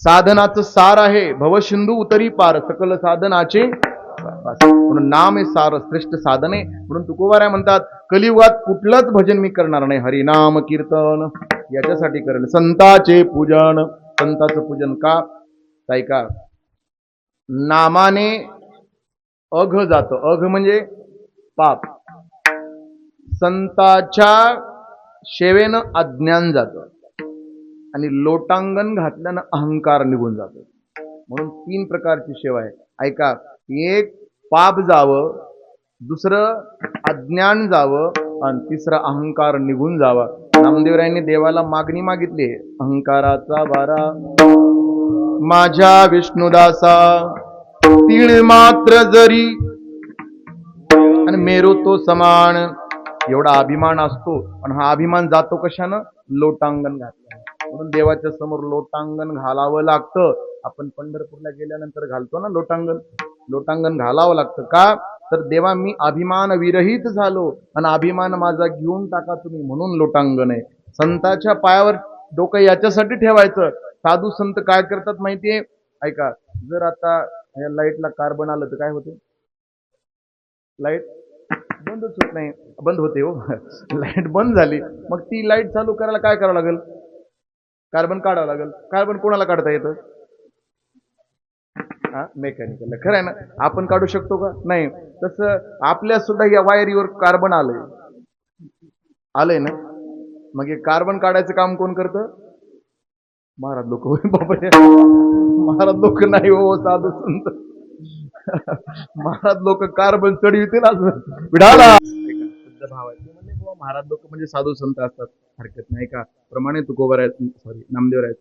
साधनाचं सार आहे, भवसिंधू उतरी पार सकल साधनाचे. म्हणून नाम हे सार श्रेष्ठ साधन आहे. म्हणून तुकोबाराय म्हणतात कलियुगात कुठलंच भजन मी करणार नाही, हरिनाम कीर्तन याच्यासाठी करेल. संताचे पूजन. संताचं पूजन का ऐका. नामाने अघ जात. अघ म्हणजे पाप. संताच्या सेवेनं अज्ञान जातं आणि लोटांगण घातल्यानं अहंकार निघून जातो. म्हणून 3 प्रकारची सेवा आहे ऐका. एक पाप जावं, दुसरं अज्ञान जावं आणि तिसरं अहंकार निघून जावा. नामदेवरायांनी देवाला मागणी मागितली, अहंकाराचा वारा माझ्या विष्णुदासा तीळ मात्र जरी आणि मेरो तो समान. एवढा अभिमान असतो आणि हा अभिमान जातो कशानं, लोटांगण घातल्यानं. म्हणून देवाच्या समोर लोटांगण घालावं लागतं. आपण पंढरपूरला गेल्यानंतर घालतो ना लोटांगण. लोटांगण घालावं लागतं का, तर देवा मी अभिमान विरहित झालो आणि अभिमान माझा घेऊन टाका तुम्ही, म्हणून लोटांगण आहे. संताच्या पायावर डोकं याच्यासाठी ठेवायचं. साधू संत काय करतात माहितीये ऐका. जर आता या लाईटला कार्बन आलं तर काय होते, लाईट बंदच होत नाही, बंद होते हो. लाईट बंद झाली मग ती लाईट चालू करायला काय करावं लागेल, कार्बन काढावं लागेल. कार्बन कोणाला काढता येतं, मेकॅनिकल. खरं आहे ना, आपण काढू शकतो का, नाही. तसं आपल्या सुद्धा या वायरीवर कार्बन आलंय ना. मग हे कार्बन काढायचं काम कोण करतं, महाराज लोक. बाबा महाराज लोक नाही हो, साधू संत. महाराज लोक कार्बन चढवितील विडाला. शुद्ध भावाचे म्हणजे महाराज लोक म्हणजे साधू संत असतात, हरकत नाही का. प्रमाणे तुकोबर आहेत, सॉरी नामदेव आहेत.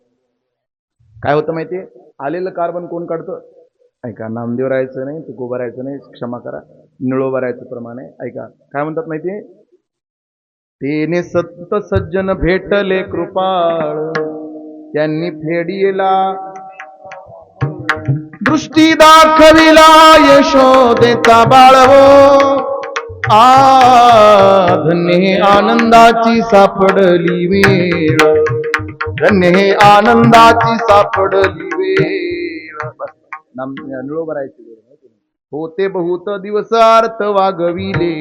काय होतं माहितीये, आलेलं कार्बन कोण काढतं ऐका. नामदेव राहायचं नाही, तुकोबा राहायचं नाही, क्षमा करा, निळोबा राहायचं प्रमाणे ऐका. काय म्हणतात माहितीये, तेने सत्त सज्जन भेटले कृपाळ, त्यांनी फेडीला दृष्टी दाखविला यशोदेचा बाळवो. धन्य हे आनंदाची सापडली वेळ, धन्य हे आनंदाची सापडली वेळ. निळोबा राहायची वेळ होते बहुत दिवसार्थ वागविले,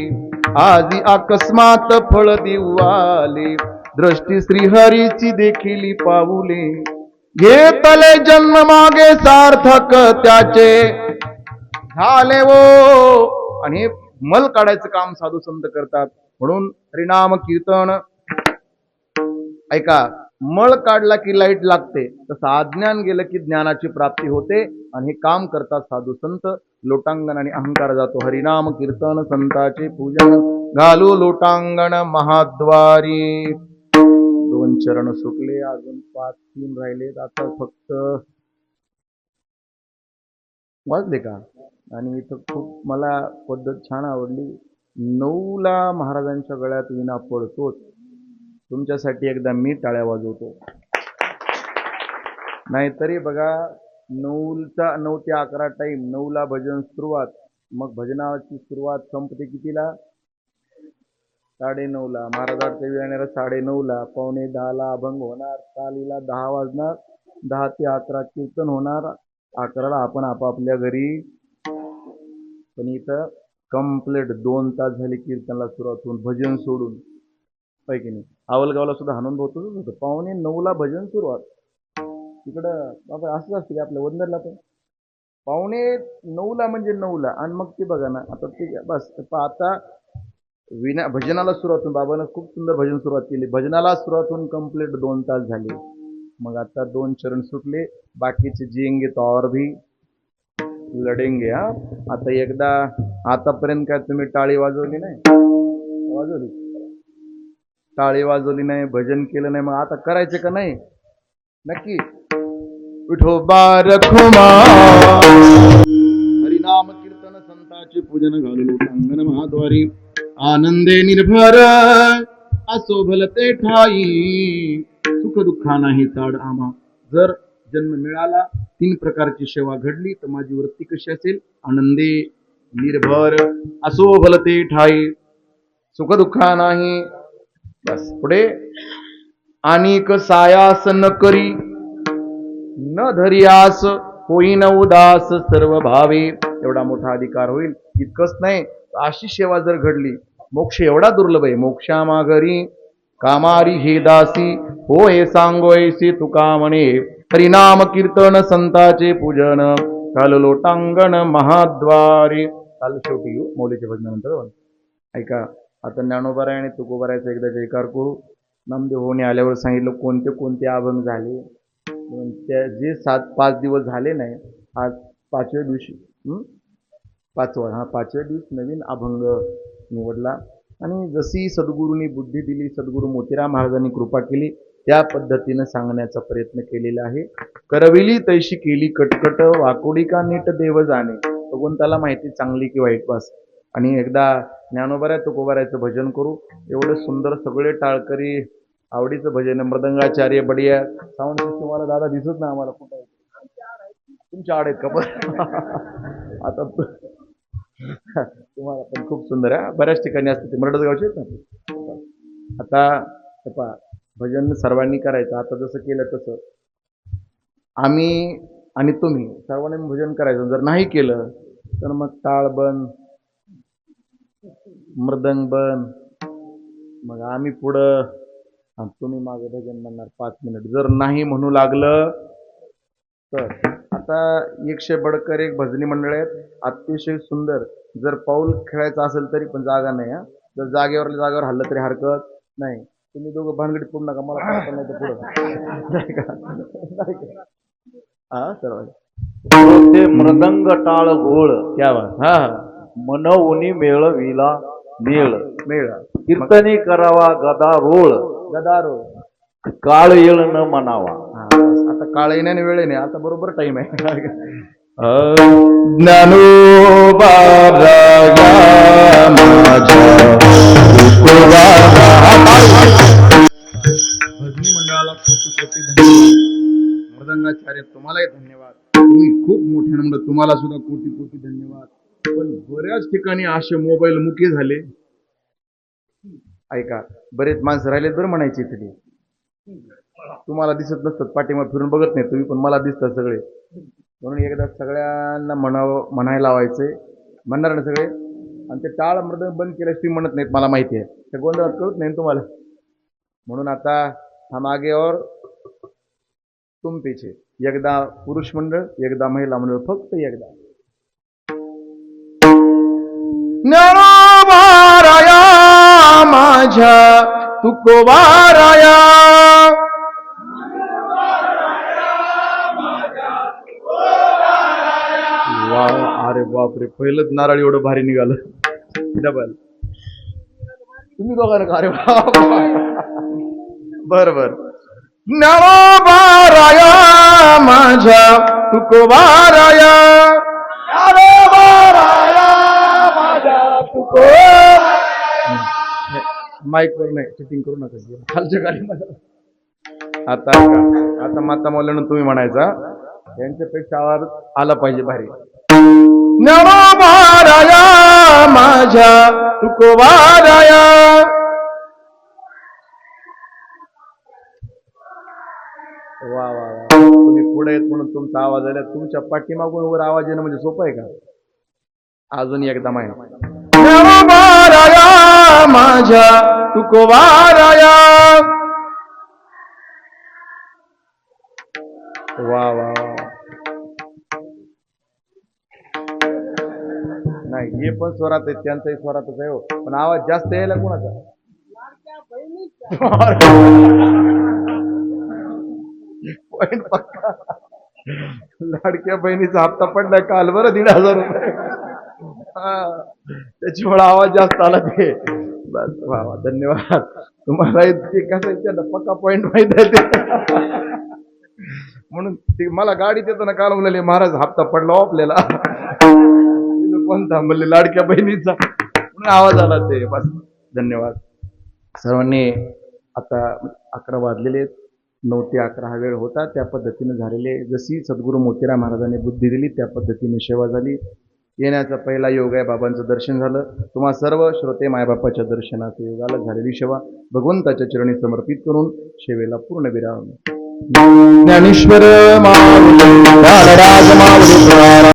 आजी अकस्मात फळ देऊ आले. दृष्टी श्रीहरीची देखील पाऊले, घेतले जन्म मागे सार्थक त्याचे झाले वो. आणि हे मल काढायचं काम साधू संत करतात. म्हणून हरिनाम कीर्तन ऐका, मळ काढला की लाईट लागते, तसं अज्ञान गेलं की ज्ञानाची प्राप्ती होते. आणि हे काम करतात साधू संत. लोटांगण आणि अहंकार जातो. हरिनाम कीर्तन संताचे पूजन घालू लोटांगण महाद्वारी. 2 चरण सुटले, अजून 5-3 राहिलेत. आता फक्त वाजले का? आणि इथं खूप मला पद्धत छान आवडली. 9ला महाराजांच्या गळ्यात विणा पडतोच. तुमच्यासाठी एकदा मी टाळ्या वाजवतो. नाहीतरी बघा, 9 ते 11 टाईम, 9ला भजन सुरुवात, मग भजनाची सुरुवात संपते कितीला? 9:30ला. महाराजांच्या वेळेला 9:30ला, 9:45ला अभंग होणार, चालीला 10 वाजणार, 10 ते 11 कीर्तन होणार, 11ला आपण आपापल्या घरी. पण इथं कंप्लीट 2 तास झाले कीर्तनला सुरुवात होऊन, भजन सोडून. होय की नाही? आवलगावला सुद्धा हनुमान भाऊ तसंच होतं, 9:45ला भजन सुरुवात. तिकडं बाबा असंच असतं की आपल्या वंदरला पण 9:45ला म्हणजे 9ला. आणि मग ते बघा ना, आता ते बस आता भजनाला सुरुवात होऊन, बाबानं खूप सुंदर भजन सुरुवात केली. भजनाला सुरुवात होऊन कंप्लीट 2 तास झाले. मग आता 2 चरण सुटले, बाकीचे जिएंगे तो और भी लढेंगे. हा, आता एकदा, आतापर्यंत काय तुम्ही टाळी वाजवली नाही? वाजवली? टाळी वाजवली नाही, भजन केलं नाही, मग आता करायचे का नाही? नक्की. विठोबा रखुमा, हरिनाम कीर्तन संताचे पूजन घालू लोटांगण महाद्वारी. आनंदे निर्भर असो भलते ठाई, सुख दुःखा नाही ताड आम्हा. जर जन्म मिळाला, 3 प्रकारची सेवा घडली, तर माझी वृत्ती कशी असेल? आनंदे निर्भर असो भलते ठाई, सुख दुःखा नाही. बस पुढे. आणिक सायास न करी, न धरियास होईन उदास सर्व भावे. एवढा मोठा अधिकार होईल. इतकंच नाही, अशी सेवा जर घडली, मोक्ष एवढा दुर्लभ आहे. मोक्षा माघरी कामारी हे दासी, हो हे सांगो ऐसी तुका म्हणे. हरिनाम कीर्तन संताचे पूजन घालू लोटांगण महाद्वारी. काल शेवटी येऊ मौलीच्या भजनानंतर. ऐका, आता ज्ञानोबा आणि तुकोबारायचा एकदा जयकार करू. नामदेव होणे आल्यावर सांगितलं कोणते कोणते अभंग झाले. त्या जे 5 दिवस झाले नाही, आज 5व्या दिवशी, 5व्या दिवशी नवीन अभंग निवडला. आणि जशी सद्गुरूंनी बुद्धी दिली, सद्गुरू मोतीराम महाराजांनी कृपा केली, त्या पद्धतीनं सांगण्याचा प्रयत्न केलेला आहे. करविली तैशी केली कटकट, वाकोडी का नीट देव जाणे. भगवंताला माहिती चांगली की वाईट. बस. आणि एकदा ज्ञानोबा तुकोबारायचं भजन करू. एवढं सुंदर, सगळे टाळकरी आवडीचं भजन. मृदंगाचार्य बडिया साऊंड सिस्टम वाला दादा दिसत ना आम्हाला कुठं? तुमच्या आड आहेत का? पण आता तुम्हाला पण खूप सुंदर आहे. बऱ्याच ठिकाणी असते ते मरडसगावचे आहेत ना. आता भजन सर्वांनी करायचं. आता जसं केलं तसं आम्ही आणि तुम्ही सर्वांनी भजन करायचं. जर नाही केलं तर मग टाळ बंद, मृदंग बंद, मग आम्ही पुढं आणि तुम्ही मागे भजन म्हणणार 5 मिनिट. जर नाही म्हणू लागलं तर आता 100 बडकर एक भजनी मंडळ आहेत, अतिशय सुंदर. जर पाऊल खेळायचं असेल तरी पण जागा नाही. हा, जर जागेवर हल्लं तरी हरकत नाही. तुम्ही दोघं भानगडीत पडू नका, मला पाहता नाही तर पुढं. हा सर्व ते मृदंग टाळ घोळ, क्या बात. हा, मन उनी मेळविला मेळ. मेळ कीर्तनी करावा गदा रोळ, गदारो. काळ येळ न म्हणावा. आता काळ येण्याने वेळ नाही, आता बरोबर टाइम आहे. ज्ञानोबा भजनी मंडळाला कोटी कोटी धन्यवाद. मृदंगाचार्य तुम्हालाही धन्यवाद. तुम्ही खूप मोठ्या नंबर, तुम्हाला सुद्धा कोटी कोटी धन्यवाद. पण बऱ्याच ठिकाणी असे मोबाईल मुके झाले. ऐका, बरेच माणसं राहिलेत बरं म्हणायची तरी. तुम्हाला दिसत नसतात, पाठीमागे फिरून बघत नाही तुम्ही, पण मला दिसतात सगळे. म्हणून एकदा सगळ्यांना म्हणायला लावायचंय. म्हणणार ना सगळे. आणि ते टाळ मृदंग बंद केल्यास ती म्हणत नाहीत, मला माहिती आहे. त्या गोंधळात कळत नाही तुम्हाला. म्हणून आता हम आगे और तुम पीछे. एकदा पुरुष मंडळ, एकदा महिला मंडळ, फक्त एकदा. ज्ञानोबा राया माझ्या तुकोबाराया. वा, अरे बापरे, पहिलंच नारळ एवढं भारी निघालं. डबल तुम्ही दोघांना, अरे बर बर. ज्ञानोबाराया माझ्या तुकोबाराया. माईक वर नाही, चिटिंग करू नका खालच्या गाडी. आता माता मौल्यानं तुम्ही म्हणायचा, यांच्यापेक्षा आवाज आला पाहिजे भारी. ज्ञानोबाराया माझ्या तुकोबाराया. वा वा वा, तुम्ही पुढे येत म्हणून तुमचा आवाज आला. तुमच्या पाठीमागून वर आवाज येणं म्हणजे सोपं आहे का? अजून एकदा माहिती. ज्ञानोबाराया माझ्या तुकोबाराया. वा वा वा, नाही हे पण स्वरात आहे, त्यांचाही स्वरातच आहे हो, पण आवाज जास्त यायला कोणाचा? पॉइंट पक्का. लाडक्या बहिणीचा हप्ता पडलाय काल बरं 1,500 रुपये. त्याच्यामुळे आवाज जास्त आला ते. बस वा वा, धन्यवाद. तुम्हाला ते कसं पक्का पॉइंट माहित आहे ते, म्हणून ते मला गाडीत येताना काल म्हणाले, महाराज हप्ता पडला आपल्याला. कोणता म्हणले? लाडक्या बहिणीचा, म्हणून आवाज आला ते. बस धन्यवाद सर्वांनी. आता 11 वाजलेले, 9 ते 11 हा वेळ होता, त्या पद्धतीने झालेले. जशी सद्गुरू मोतीराम महाराजांनी बुद्धी दिली त्या पद्धतीने सेवा झाली. येण्याचा पहिला योग आहे, बाबांचं दर्शन झालं. तुम्हा सर्व श्रोते मायबापाच्या दर्शनाच्या योगाला झालेली सेवा भगवंताच्या चरणी समर्पित करून सेवेला पूर्ण विराम. ज्ञानेश्वर माऊली, बाळराज माऊली.